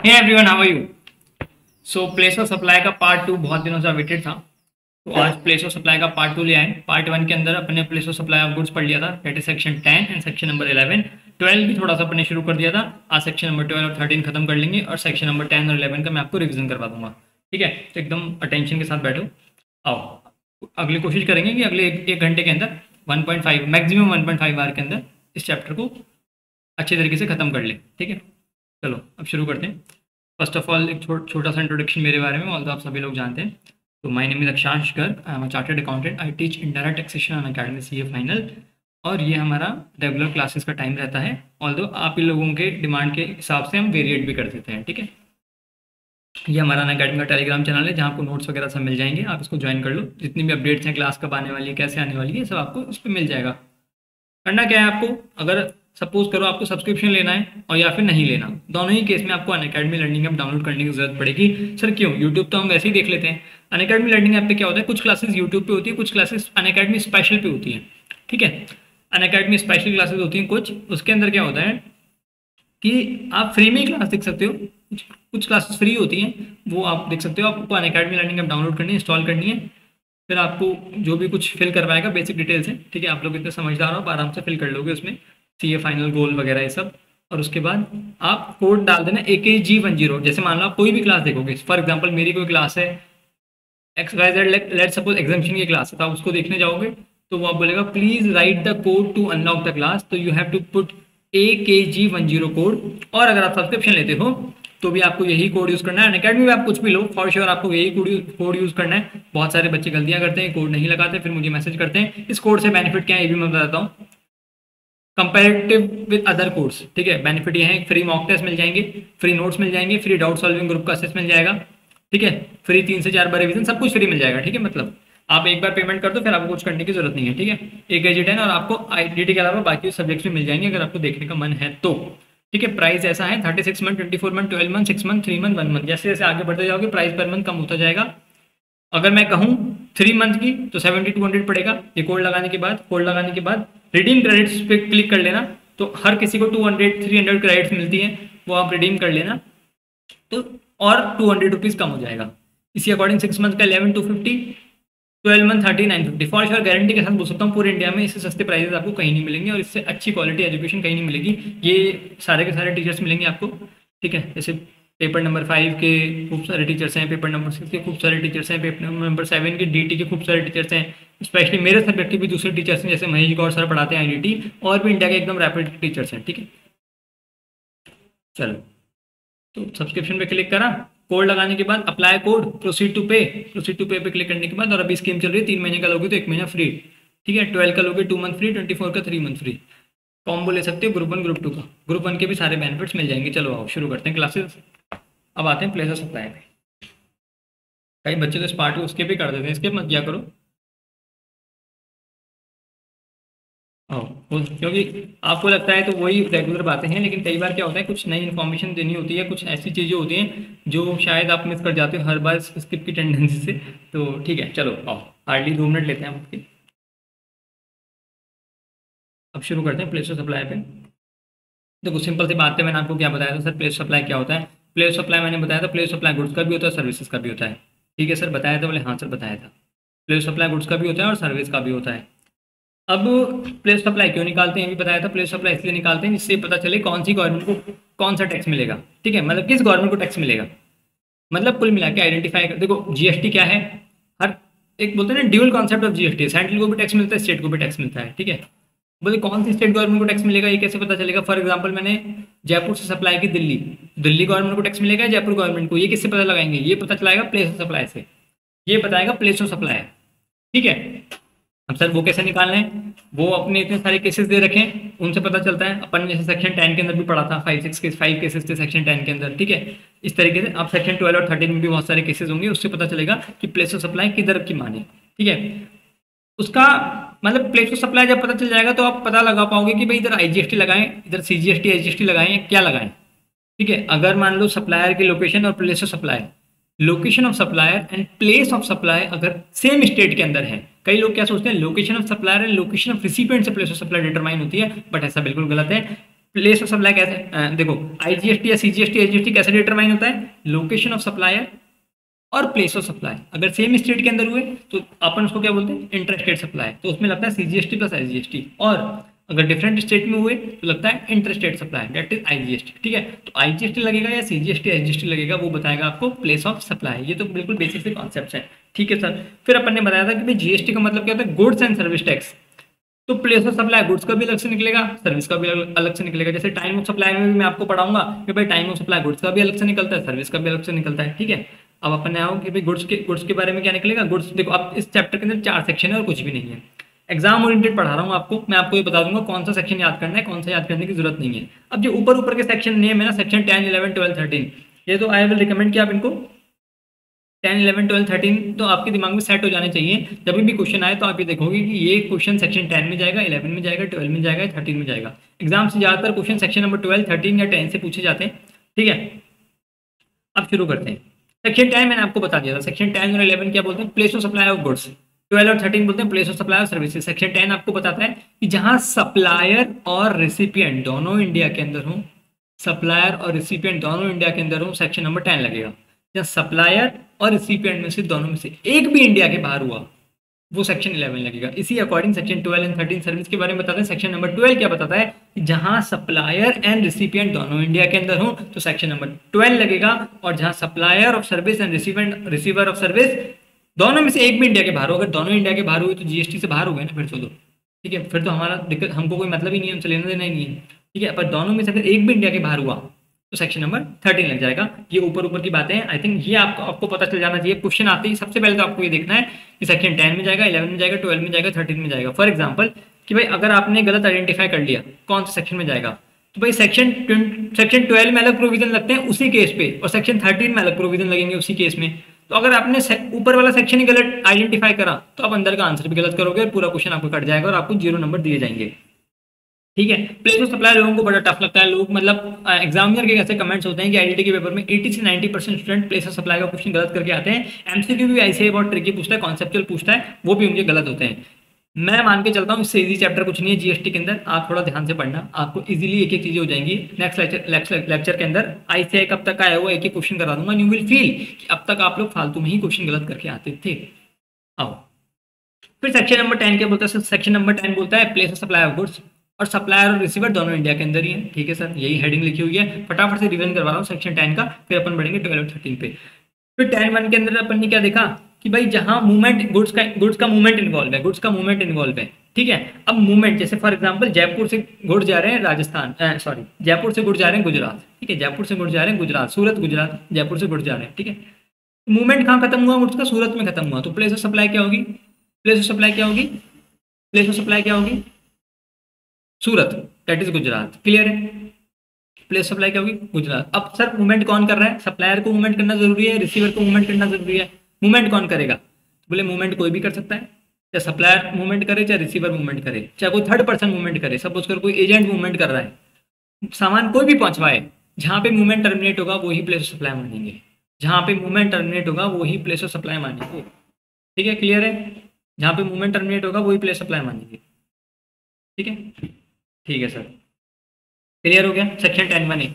Hey everyone, how are you? So place of supply का part 2 बहुत दिनों से अवेटेड था। तो आज प्लेस ऑफ सप्लाई का पार्ट 2 ले आए। पार्ट 1 के अंदर अपने place of supply of goods पढ़ लिया था, that is section 10 and section number 11। 12 भी थोड़ा सा अपने शुरू कर दिया था। आज सेक्शन नंबर 12 और 13 खत्म कर लेंगे और सेक्शन नंबर 10 और 11 का मैं आपको रिवीजन करवा दूंगा। ठीक है, तो एकदम अटेंशन के साथ बैठो। आओ अगली कोशिश करेंगे कि अगले एक घंटे के अंदर 1.5 मैक्सिमम 1.5 आवर के अंदर इस चैप्टर को अच्छे तरीके से खत्म कर ले। ठीक है, चलो अब शुरू करते हैं। फर्स्ट ऑफ ऑल एक छोटा सा इंट्रोडक्शन मेरे बारे में, ऑल तो आप सभी लोग जानते हैं। तो माय नेम इज अक्षांश Garg, I am a chartered accountant. I teach indirect taxation on academy CA final. और ये हमारा रेगुलर क्लासेस का टाइम रहता है, ऑल आप ही लोगों के डिमांड के हिसाब से हम वेरिएट भी कर देते हैं। ठीक है, ये हमारा अनअकैडमी का टेलीग्राम चैनल है जहाँ आपको नोट्स वगैरह सब मिल जाएंगे। आप इसको ज्वाइन कर लो, जितनी भी अपडेट्स हैं, क्लास कब आने वाली है, कैसे आने वाली है, सब आपको इस पर मिल जाएगा। करना क्या है आपको, अगर सपोज करो आपको सब्सक्रिप्शन लेना है और या फिर नहीं लेना, दोनों ही केस में आपको अनअकैडमी लर्निंग ऐप डाउनलोड करने की जरूरत पड़ेगी। सर क्यों? यूट्यूब तो हम वैसे ही देख लेते हैं। अनअकैडमी लर्निंग ऐप पे क्या होता है, कुछ क्लासेस यूट्यूब पे होती है, कुछ क्लासेस अनअकैडमी स्पेशल पे होती हैं। ठीक है, अनअकैडमी स्पेशल क्लासेस होती हैं कुछ, उसके अंदर क्या होता है कि आप फ्री में ही क्लास देख सकते हो। कुछ क्लासेस फ्री होती हैं, वो आप देख सकते हो। आपको अनअकैडमी लर्निंग ऐप डाउनलोड करनी है, इंस्टॉल करनी है, फिर आपको जो भी कुछ फिल करवाएगा बेसिक डिटेल्स है। ठीक है, आप लोग इतने समझदार हो, आप आराम से फिल कर लोगे उसमें, सीए फाइनल गोल वगैरह ये सब। और उसके बाद आप कोड डाल देना AKG10। जैसे मान लो आप कोई भी क्लास देखोगे, फॉर एग्जांपल मेरी कोई क्लास है XYZ, लेट सपोज एग्जाम्पशन की क्लास है, तो आप उसको देखने जाओगे तो वो आप बोलेगा please write the code to unlock the class, तो you have to put AKG10 code. और अगर आप सब्सक्रिप्शन लेते हो तो भी आपको यही कोड यूज करना है। अनअकैडमी में आप कुछ भी लो, फॉर श्योर आपको यही कोड यूज करना है। बहुत सारे बच्चे गलतियां करते हैं, कोड नहीं लगाते, फिर मुझे मैसेज करते हैं। इस कोड से बेनिफिट क्या है ये भी मैं बताता हूँ, कंपेरेटिव विद अदर कोर्स। ठीक है, बेनिफिट ये है, फ्री मॉक टेस्ट मिल जाएंगे, फ्री नोट्स मिल जाएंगे, फ्री डाउट सॉल्विंग ग्रुप का असेस मिल जाएगा। ठीक है, फ्री 3 से 4 बार रिवीजन, सब कुछ फ्री मिल जाएगा। ठीक है, मतलब आप एक बार पेमेंट कर दो, फिर आपको कुछ करने की जरूरत नहीं है। ठीक है, AKG10 और आपको IDT के अलावा बाकी सब्जेक्ट्स भी मिल जाएंगे अगर आपको देखने का मन है तो। ठीक है, प्राइस ऐसा है 36 month, 24 month, 12 month, 6 month, 3 month, 1 month. जैसे जैसे आगे बढ़ते जाओगे प्राइस पर मंथ कम होता जाएगा। अगर मैं कहूँ 3 मंथ की तो 7200 पड़ेगा। ये कोड लगाने के बाद रिडीम क्रेडिट्स पे क्लिक कर लेना, तो हर किसी को 200-300 क्रेडिट्स मिलती हैं, वो आप रिडीम कर लेना तो और 200 रुपीज़ कम हो जाएगा। इसी अकॉर्डिंग 6 मंथ का 11,250, 12 मंथ 30,950। फॉर श्योर गारंटी के साथ बोल सकता हूँ पूरे इंडिया में इससे सस्ते प्राइसेस आपको कहीं नहीं मिलेंगे और इससे अच्छी क्वालिटी एजुकेशन कहीं नहीं मिलेगी। ये सारे के सारे टीचर्स मिलेंगे आपको। ठीक है, जैसे पेपर नंबर 5 के खूब सारे टीचर्स हैं, पेपर नंबर 6 के खूब सारे टीचर्स हैं, पेपर नंबर 7 के DT के खूब सारे टीचर्स हैं, स्पेशली मेरे सब्जेक्ट के भी दूसरे टीचर्स हैं, जैसे महेश गौर सर पढ़ाते हैं IDT, और भी इंडिया के एकदम रैपिड टीचर्स हैं। ठीक है, चलो तो सब्सक्रिप्शन पे क्लिक करा, कोड लगाने के बाद अप्लाई कोड, प्रोसीड टू पे पे क्लिक करने के बाद, और अभी स्कीम चल रही है 3 महीने का लोगे तो 1 महीना फ्री। ठीक है, 12 का लोगे 2 मंथ फ्री, 24 का 3 मंथ फ्री। कॉम्बो ले सकते हो ग्रुप 1 ग्रुप 2 का, ग्रुप 1 के भी सारे बेनिफिट्स मिल जाएंगे। चलो आओ शुरू करते हैं क्लासेस। अब आते हैं प्लेस ऑफ सप्लाई पे। कई बच्चे तो इस पार्ट को उसके भी कर देते हैं, इसके मत किया करो। क्योंकि आपको लगता है तो वही रेगुलर बातें हैं, लेकिन कई बार क्या होता है कुछ नई इन्फॉर्मेशन देनी होती है, कुछ ऐसी चीज़ें होती हैं जो शायद आप मिस कर जाते हो हर बार स्किप की टेंडेंसी से। तो ठीक है, चलो आओ हार्डली 2 मिनट लेते हैं आपके। अब शुरू करते हैं प्लेस ऑफ सप्लाई पे। देखो सिंपल सी बात है, मैंने आपको क्या बताया था सर, प्लेस सप्लाई क्या होता है। प्लेस सप्लाई मैंने बताया था, प्लेस सप्लाई गुड्स का भी होता है, सर्विसेज का भी होता है। ठीक है सर, बताया था? बोले हाँ सर बताया था। प्लेस सप्लाई गुड्स का भी होता है और सर्विस का भी होता है। अब प्लेस सप्लाई क्यों निकालते हैं ये भी बताया था। प्लेस सप्लाई इसलिए निकालते हैं जिससे पता चले कौन सी गवर्नमेंट को कौन सा टैक्स मिलेगा। ठीक है, मतलब किस गवर्नमेंट को टैक्स मिलेगा, मतलब कुल मिला के आइडेंटिफाई कर। देखो GST क्या है, हर एक बोलते हैं ना dual concept of GST, central को भी टैक्स मिलता है, स्टेट को भी टैक्स मिलता है। ठीक है, बोले कौन सी स्टेट गवर्नमेंट को टैक्स मिलेगा ये कैसे पता चलेगा। फॉर एग्जांपल मैंने जयपुर से सप्लाई की दिल्ली, दिल्ली गवर्नमेंट को टैक्स मिलेगा, जयपुर गवर्नमेंट को, ये किससे पता लगाएंगे, ये पता चलाएगा प्लेस ऑफ सप्लाई से, ये बताएगा प्लेस ऑफ सप्लाई। ठीक है, अब सर वो कैसे निकालना है, वो अपने इतने सारे केसेस दे रखे हैं उनसे पता चलता है। अपन जैसे सेक्शन 10 के अंदर भी पढ़ा था, 5 केसेस थे सेक्शन 10 के अंदर। ठीक है, इस तरीके से आप सेक्शन 12 और 13 में भी बहुत सारे केसेस होंगे, उससे पता चलेगा कि प्लेस ऑफ सप्लाई किधर की माने। ठीक है, उसका मतलब प्लेस ऑफ सप्लाई जब पता चल जाएगा तो आप पता लगा पाओगे कि भाई इधर IGST लगाएं, इधर CGST HGST लगाएं या क्या लगाएं। ठीक है, अगर मान लो सप्लायर की लोकेशन और place of supply, location of supplier and place of supply अगर सेम स्टेट के अंदर है, कई लोग क्या सोचते हैं location of supplier and location of recipient से प्लेस ऑफ सप्लाई डिटरमाइन होती है, बट ऐसा बिल्कुल गलत है। प्लेस ऑफ सप्लाई कैसे देखो आईजीएसटी या सीजीएसटी एसजीएसटी कैसे डिटरमाइन होता है, लोकेशन ऑफ सप्लायर और प्लेस ऑफ सप्लाई अगर सेम स्टेट के अंदर हुए तो अपन उसको क्या बोलते हैं, इंटर स्टेट सप्लाई, तो उसमें लगता है सीजीएसटी प्लस आईजीएसटी, और अगर डिफरेंट स्टेट में हुए तो लगता है inter state supply, that is IGST. ठीक है, तो आईजीएसटी लगेगा या सीजीएसटी एसजीएसटी लगेगा वो बताएगा आपको प्लेस ऑफ सप्लाई। ये तो बिल्कुल बेसिक से कॉन्सेप्ट है। ठीक है सर, फिर अपन ने बताया था कि भाई जीएसटी का मतलब क्या होता है, गुड्स एंड सर्विस टैक्स। तो प्लेस ऑफ सप्लाई गुड्स का भी अलग से निकलेगा, सर्विस का भी अलग से निकलेगा। जैसे टाइम ऑफ सप्लाई में भी मैं आपको पढ़ाऊंगा कि भाई टाइम ऑफ सप्लाई गुड्स का भी अलग से निकलता है, सर्विस का भी अलग से निकलता है। ठीक है, अब अपन ने आओ कि भाई गुड्स के बारे में क्या निकलेगा। गुड्स देखो अब इस चैप्टर के अंदर 4 सेक्शन है और कुछ भी नहीं है, एग्जाम ओरिएंटेड पढ़ा रहा हूँ आपको। मैं आपको ये बता दूंगा कौन सा सेक्शन याद करना है, कौन सा याद करने की जरूरत नहीं है। अब जो ऊपर ऊपर के सेक्शन नेम है ना, सेक्शन 10, 11, 12, 13, ये तो आई विल रिकमेंड कि आप इनको 10, 11, 12, 13 तो आपके दिमाग में सेट हो जाने चाहिए। जब भी क्वेश्चन आए तो आप ये देखोगे कि ये क्वेश्चन सेक्शन 10 में जाएगा, 11 में जाएगा, 12 में जाएगा, 13 में जाएगा। एग्जाम से ज़्यादातर क्वेश्चन सेक्शन नंबर 12, 13 या 10 से पूछे जाते हैं। ठीक है, अब शुरू करते हैं। सेक्शन 10 मैंने आपको बता दिया था। सेक्शन 10 और 11 क्या बोलते हैं, place of supply of goods. 12 और 13 बोलते हैं place of supply of services. Section 10 आपको बताता है कि जहां सप्लायर और रिसिपिएंट दोनों इंडिया के अंदर हों, सप्लायर और रिसिपिएंट दोनों इंडिया के अंदर हों, सेक्शन नंबर 10 लगेगा। जहाँ सप्लायर और रिसिपिएंट में से दोनों में से एक भी इंडिया के बाहर हुआ वो सेक्शन 11 लगेगा। इसी अकॉर्डिंग सेक्शन 12 एंड 13 सर्विस के बारे में बताते हैं। सेक्शन नंबर 12 क्या बताता है कि जहां सप्लायर एंड रिसिपिएंट दोनों इंडिया के अंदर हो तो सेक्शन नंबर 12 लगेगा, और जहां supplier of service and receiver of service दोनों में से एक भी इंडिया के बाहर हो, अगर दोनों इंडिया के बाहर हुए तो जीएसटी से बाहर हो गए ना फिर तो। ठीक है, फिर तो हमारा दिक्कत, हमको कोई मतलब ही नहीं है, हमसे लेना देना ही नहीं है। ठीक है, पर दोनों में से अगर एक भी इंडिया के बाहर हुआ तो सेक्शन नंबर 13 लग जाएगा। ये ऊपर ऊपर की बातें हैं, आई थिंक ये आपको पता चल जाना चाहिए। क्वेश्चन आते ही सबसे पहले तो आपको ये देखना है कि सेक्शन 10 में जाएगा, 11 में जाएगा, 12 में जाएगा, 13 में जाएगा। फॉर एग्जांपल कि भाई अगर आपने गलत आइडेंटिफाई कर लिया कौन सा सेक्शन में जाएगा, तो भाई सेक्शन 12 में अलग प्रोविजन लगते हैं उसी केस पे, और सेक्शन 13 में अलग प्रोविजन लगेंगे उसी केस में। तो अगर आपने ऊपर वाला सेक्शन ही गलत आइडेंटिफाई करा तो आप अंदर का आंसर भी गलत करोगे और पूरा क्वेश्चन आपको कट जाएगा और आपको 0 नंबर दिए जाएंगे। ठीक है, प्लेस ऑफ सप्लाई लोगों को बड़ा टफ लगता है। लोग मतलब एग्जामिनर के कैसे कमेंट्स होते हैं कि आईआईटी के पेपर में 80 से 90% स्टूडेंट प्लेस ऑफ सप्लाई का क्वेश्चन गलत करके आते हैं। एमसीक्यू भी ऐसे ही बहुत ट्रिकी पूछता है, कॉन्सेप्चुअल पूछता है, वो भी उनके गलत होते हैं। मैं मान के चलता हूँ इससे इजी चैप्टर कुछ नहीं है जीएसटी के अंदर। आप थोड़ा ध्यान से पढ़ना, आपको इजीली एक एक चीजें हो जाएंगी। नेक्स्ट लेक्चर के अंदर आईसीआई कब तक आया हुआ एक एक क्वेश्चन करा दूंगा। यू विल फील कि अब तक आप लोग फालतू में ही क्वेश्चन गलत करके आते थे। आओ फिर सेक्शन नंबर 10 क्या बोलता है, सेक्शन नंबर 10 बोलता है place of supply of goods, और सप्लायर और रिसीवर दोनों इंडिया के अंदर ही है। ठीक है सर, यही हेडिंग लिखी हुई है। फटाफट से रिवीजन करवा रहा हूँ सेक्शन 10 का, फिर अपन बढ़ेंगे 12 और 13 पे। फिर 10(1) के अंदर अपन ने क्या देखा कि भाई जहां मूवमेंट गुड्स का मूवमेंट इन्वॉल्व है, गुड्स का मूवमेंट इन्वॉल्व है। ठीक है, अब मूवमेंट जैसे फॉर एग्जांपल जयपुर से गुड्स जा रहे हैं राजस्थान, सॉरी जयपुर से गुड्स जा रहे हैं गुजरात। ठीक है, जयपुर से गुड्स जा रहे हैं गुजरात, सूरत गुजरात, जयपुर से गुड्स जा रहे हैं। ठीक है, मूवमेंट कहाँ खत्म हुआ गुड्स का, सूरत में खत्म हुआ, तो प्लेस ऑफ सप्लाई क्या होगी, प्लेस ऑफ सप्लाई क्या होगी, प्लेस ऑफ सप्लाई क्या होगी, सूरत, दैट इज गुजरात। क्लियर है, प्लेस सप्लाई क्या होगी, गुजरात। अब सर मूवमेंट कौन कर रहा है, सप्लायर को मूवमेंट करना जरूरी है, रिसीवर को मूवमेंट करना जरूरी है, मूवमेंट कौन करेगा, बोले मूवमेंट कोई भी कर सकता है, चाहे सप्लायर मूवमेंट करे, चाहे रिसीवर मूवमेंट करे, चाहे कोई थर्ड पर्सन मूवमेंट करे। सपोज कर कोई एजेंट मूवमेंट कर रहा है, सामान कोई भी पहुंचवाए, जहां पे मूवमेंट टर्मिनेट होगा वही प्लेस ऑफ सप्लाई मानेंगे, जहां पे मूवमेंट टर्मिनेट होगा वही प्लेस ऑफ सप्लाई मानेंगे। ठीक है, क्लियर है, जहां पे मूवमेंट टर्मिनेट होगा वही प्लेस सप्लाई मानेंगे। ठीक है, ठीक है सर, क्लियर हो गया। Section 10(1)(a)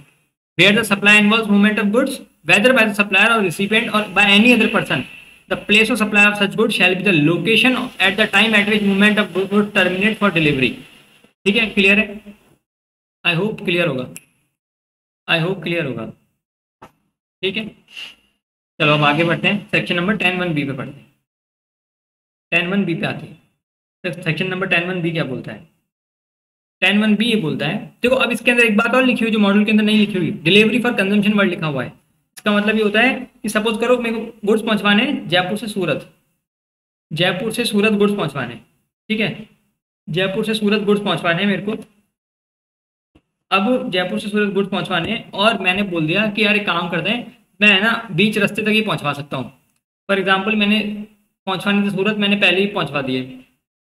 where the supply involves movement of goods whether by the supplier और रिसिपिएंट और by any other person, the place of supply of such goods shall be the location at the time at which movement of goods terminate for delivery. ठीक है, clear है, I hope clear होगा, I hope clear होगा। ठीक है, चलो अब आगे बढ़ते हैं, सेक्शन नंबर 10(1)(b) पे पढ़ते हैं। 10(1)(b) पे आते हैं, सेक्शन नंबर 10(1)(b) क्या बोलता है, 10(1)(b) ये बोलता है, देखो अब इसके अंदर एक बात और लिखी हुई जो मॉड्यूल के अंदर नहीं लिखी हुई, डिलीवरी फॉर कंजम्पशन वर्ड लिखा हुआ है। इसका मतलब ये होता है कि सपोज करो मेरे को गुड्स पहुंचवाने जयपुर से सूरत, जयपुर से सूरत गुड्स पहुंचवाने, ठीक है, जयपुर से सूरत गुड्स पहुंचवाने मेरे को। अब जयपुर से सूरत गुड्स पहुंचवाने और मैंने बोल दिया कि यार एक काम करते हैं, मैं ना बीच रास्ते तक ही पहुंचवा सकता हूँ। फॉर एग्जाम्पल मैंने पहुंचवाने से सूरत मैंने पहले ही पहुंचवा दिए,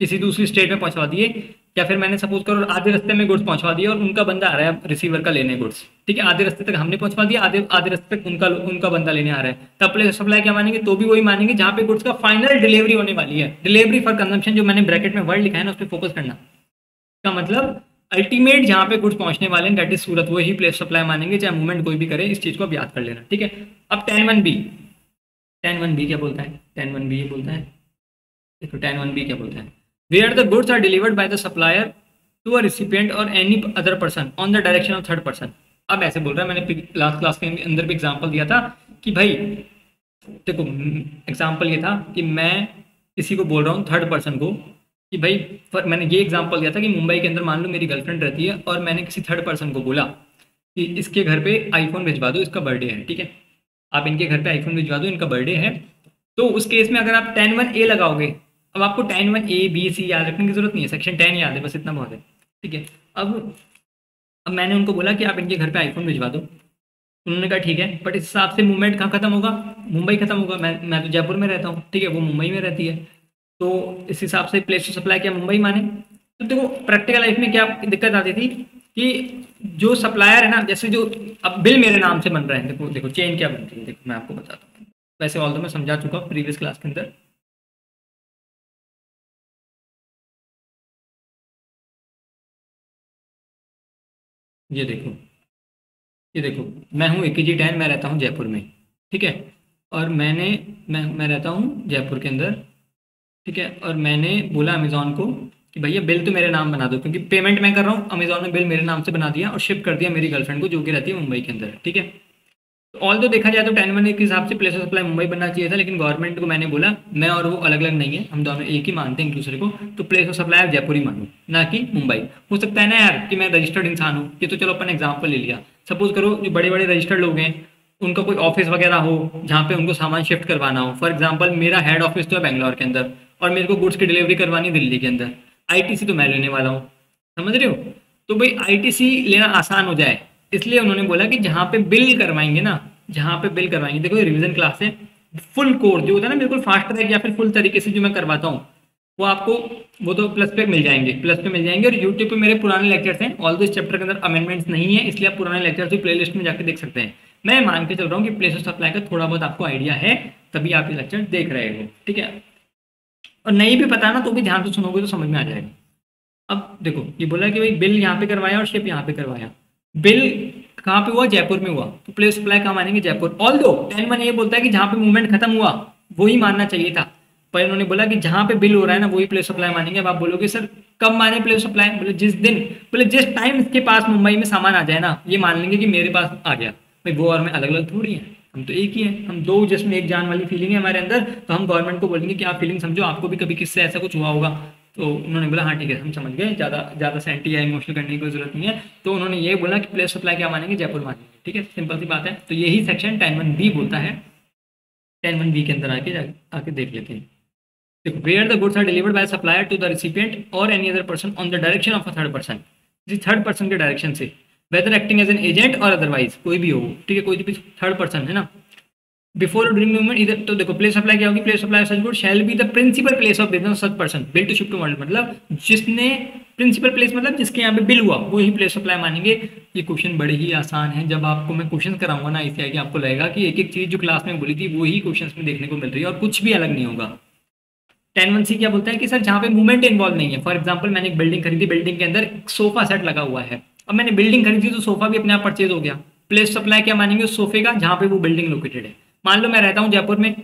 किसी दूसरी स्टेट में पहुंचवा दिए, या फिर मैंने सपोज करो आधे रास्ते में गुड्स पहुंचवा दिए और उनका बंदा आ रहा है रिसीवर का लेने गुड्स। ठीक है, आधे रास्ते तक हमने पहुंचवा दिया, आधे रास्ते तक उनका बंदा लेने आ रहा है, तब प्लेस सप्लाई क्या मानेंगे, तो भी वही मानेंगे जहां पे गुड्स का फाइनल डिलीवरी होने वाली है। डिलीवरी फॉर कंजम्पशन जो मैंने ब्रैकेट में वर्ड लिखा है ना उस पर फोकस करना। इसका मतलब अल्टीमेट जहाँ पे गुड्स पहुंचने वाले हैं दैट इज सूरत, वही प्लेस सप्लाई मानेंगे, चाहे मूवमेंट कोई भी करे। इस चीज को आप याद कर लेना, ठीक है। अब 10(1)(b), 10(1)(b) क्या बोलता है? 10(1)(b) ये बोलता है, देखो 10(1)(b) क्या बोलता है, where the goods are delivered by the supplier to a recipient or any other person on the direction of third person. अब ऐसे बोल रहा है, मैंने लास्ट क्लास के अंदर भी एग्जांपल दिया था कि भाई देखो, एग्जांपल ये था कि मैं किसी को बोल रहा हूँ थर्ड पर्सन को कि भाई, मैंने ये एग्जांपल दिया था कि मुंबई के अंदर मान लो मेरी गर्लफ्रेंड रहती है और मैंने किसी थर्ड पर्सन को बोला कि इसके घर पे आईफोन भिजवा दो, इसका बर्थडे है, ठीक है। आप इनके घर पे आईफोन भिजवा दो, इनका बर्थडे है। तो उस केस में अगर आप 10(1)(a) लगाओगे, अब आपको 10(1)(a)(b)(c) याद रखने की जरूरत नहीं है, सेक्शन 10 याद है, बस इतना बहुत है, ठीक है। अब मैंने उनको बोला कि आप इनके घर पे आईफोन भिजवा दो, उन्होंने कहा ठीक है, बट इस हिसाब से मूवमेंट कहाँ खत्म होगा? मुंबई खत्म होगा। मैं तो जयपुर में रहता हूँ, ठीक है, वो मुंबई में रहती है, तो इस हिसाब से प्लेस ऑफ सप्लाई क्या मुंबई माने? तो देखो प्रैक्टिकल लाइफ में क्या दिक्कत आती थी कि जो सप्लायर है ना, जैसे जो अब बिल मेरे नाम से बन रहा है, देखो देखो चेन क्या बनती है, देखो मैं आपको बताता हूँ। वैसे ऑल तो मैं समझा चुका हूँ प्रीवियस क्लास के अंदर। ये देखो, ये देखो, मैं हूँ AKG10, मैं रहता हूँ जयपुर में, ठीक है। और मैं रहता हूँ जयपुर के अंदर, ठीक है। और मैंने बोला अमेजोन को कि भैया बिल तो मेरे नाम बना दो, क्योंकि पेमेंट मैं कर रहा हूँ, अमेजोन ने बिल मेरे नाम से बना दिया और शिप कर दिया मेरी गर्लफ्रेंड को जो कि रहती है मुंबई के अंदर, ठीक है। तो ऑल तो देखा जाए तो 10(1) के हिसाब से प्लेस ऑफ सप्लाई मुंबई बनना चाहिए था, लेकिन गवर्नमेंट को मैंने बोला मैं और वो अलग अलग नहीं है, हम दोनों एक ही मानते हैं एक दूसरे को, तो प्लेस ऑफ सप्लाई आप जयपुर ही मानो, ना कि मुंबई। हो सकता है ना यार कि मैं रजिस्टर्ड इंसान हूँ, ये तो चलो अपन एग्जाम्पल ले लिया। सपोज करो जो बड़े बड़े रजिस्टर्ड लोग हैं, उनका कोई ऑफिस वगैरह हो जहाँ पे उनको सामान शिफ्ट करवाना हो, फॉर एग्जाम्पल मेरा हेड ऑफिस तो है बैंगलोर के अंदर और मेरे को गुड्स की डिलीवरी करवानी दिल्ली के अंदर, आईटीसी तो मैं लेने वाला हूँ, समझ रहे हो? तो भाई आईटीसी लेना आसान हो जाए, इसलिए उन्होंने बोला कि जहाँ पे बिल करवाएंगे ना, जहाँ पे बिल करवाएंगे, देखो रिवीजन क्लास है, फुल कोर्स जो होता है ना बिल्कुल फास्ट ट्रैक या फिर फुल तरीके से जो मैं करवाता हूँ, वो आपको, वो तो प्लस पे मिल जाएंगे, प्लस पे मिल जाएंगे। और यूट्यूब पे मेरे पुराने लेक्चर्स हैं, ऑल दो इस चैप्टर के अंदर अमेंडमेंट्स नहीं है, इसलिए आप पुराने लेक्चर्स भी प्लेलिस्ट में जाकर देख सकते हैं। मैं मान के चल रहा हूँ कि प्लेस ऑफ सप्लाई का थोड़ा बहुत आपको आइडिया है, तभी आप ये लेक्चर देख रहे हो, ठीक है। और नहीं भी पता ना तो भी ध्यान से सुनोगे तो समझ में आ जाएगा। अब देखो ये बोला कि भाई बिल यहाँ पे करवाया और शिप यहाँ पे करवाया, बिल कहाँ पे हुआ? जयपुर में हुआ, तो प्लेस सप्लाई कहाँ मानेंगे? जयपुर। ऑल दो 10(1) ये बोलता है कि जहाँ पे मूवमेंट खत्म हुआ वही मानना चाहिए था, पर इन्होंने बोला कि जहाँ पे बिल हो रहा है ना वही प्लेस सप्लाई मानेंगे। अब आप बोलोगे सर कब माने प्लेस सप्लाई? बोले जिस दिन, बोले जिस टाइम इसके पास मुंबई में सामान आ जाए ना, ये मान लेंगे कि मेरे पास आ गया। भाई वो और मैं अलग अलग थोड़ी है, हम तो एक ही हैं, हम दो जिसमें एक जान वाली फीलिंग है हमारे अंदर। तो हम गवर्नमेंट को बोलेंगे कि आप फीलिंग समझो, आपको भी कभी किससे ऐसा कुछ हुआ होगा। तो उन्होंने बोला हाँ ठीक है हम समझ गए, ज़्यादा ज़्यादा सेंटी या इमोशनल करने की कोई जरूरत नहीं है। तो उन्होंने ये बोला कि प्लेस सप्लाई क्या मानेंगे? जयपुर मानेंगे, ठीक है, सिंपल सी बात है। तो यही सेक्शन 10(1)(b) बोलता है। 10(1)(b) के अंदर आके देख लेते हैं। देखो, where the goods are delivered by supplier to the recipient or any other person on the direction of a third person, किसी थर्ड पर्सन के डायरेक्शन से, whether acting as an agent or otherwise, कोई भी हो, ठीक है, कोई भी थर्ड पर्सन है ना। बिफोर ड्यूरिंग मूवमेंट इधर, तो देखो प्लेस सप्लाई क्या होगी? Place supply such good shall be the principal place of business such person bill to shift to model, मतलब जिसने प्रिंसिपल प्लेस, मतलब जिसके यहाँ पे बिल हुआ वो ही प्लेस सप्लाई मानेंगे। ये क्वेश्चन बड़े ही आसान है, जब आपको मैं क्वेश्चन कराऊंगा ना ICI के, आपको लगेगा कि एक एक चीज जो क्लास में बोली थी वो ही क्वेश्चन में देखने को मिल रही है और कुछ भी अलग नहीं होगा। 10(1)(c) क्या बोलता है कि सर जहाँ पे मूवमेंट इन्वॉल्व नहीं है, फॉर एग्जाम्पल मैंने एक बिल्डिंग खरीदी, बिल्डिंग के अंदर एक सोफा सेट लगा हुआ है, अब मैंने बिल्डिंग खरीदी तो सोफा भी अपने आप परचेज हो गया। प्लेस सप्लाई क्या मानेंगे उस सोफे का? जहाँ पे वो बिल्डिंग लोकेटेड है। मान लो मैं रहता हूँ जयपुर में,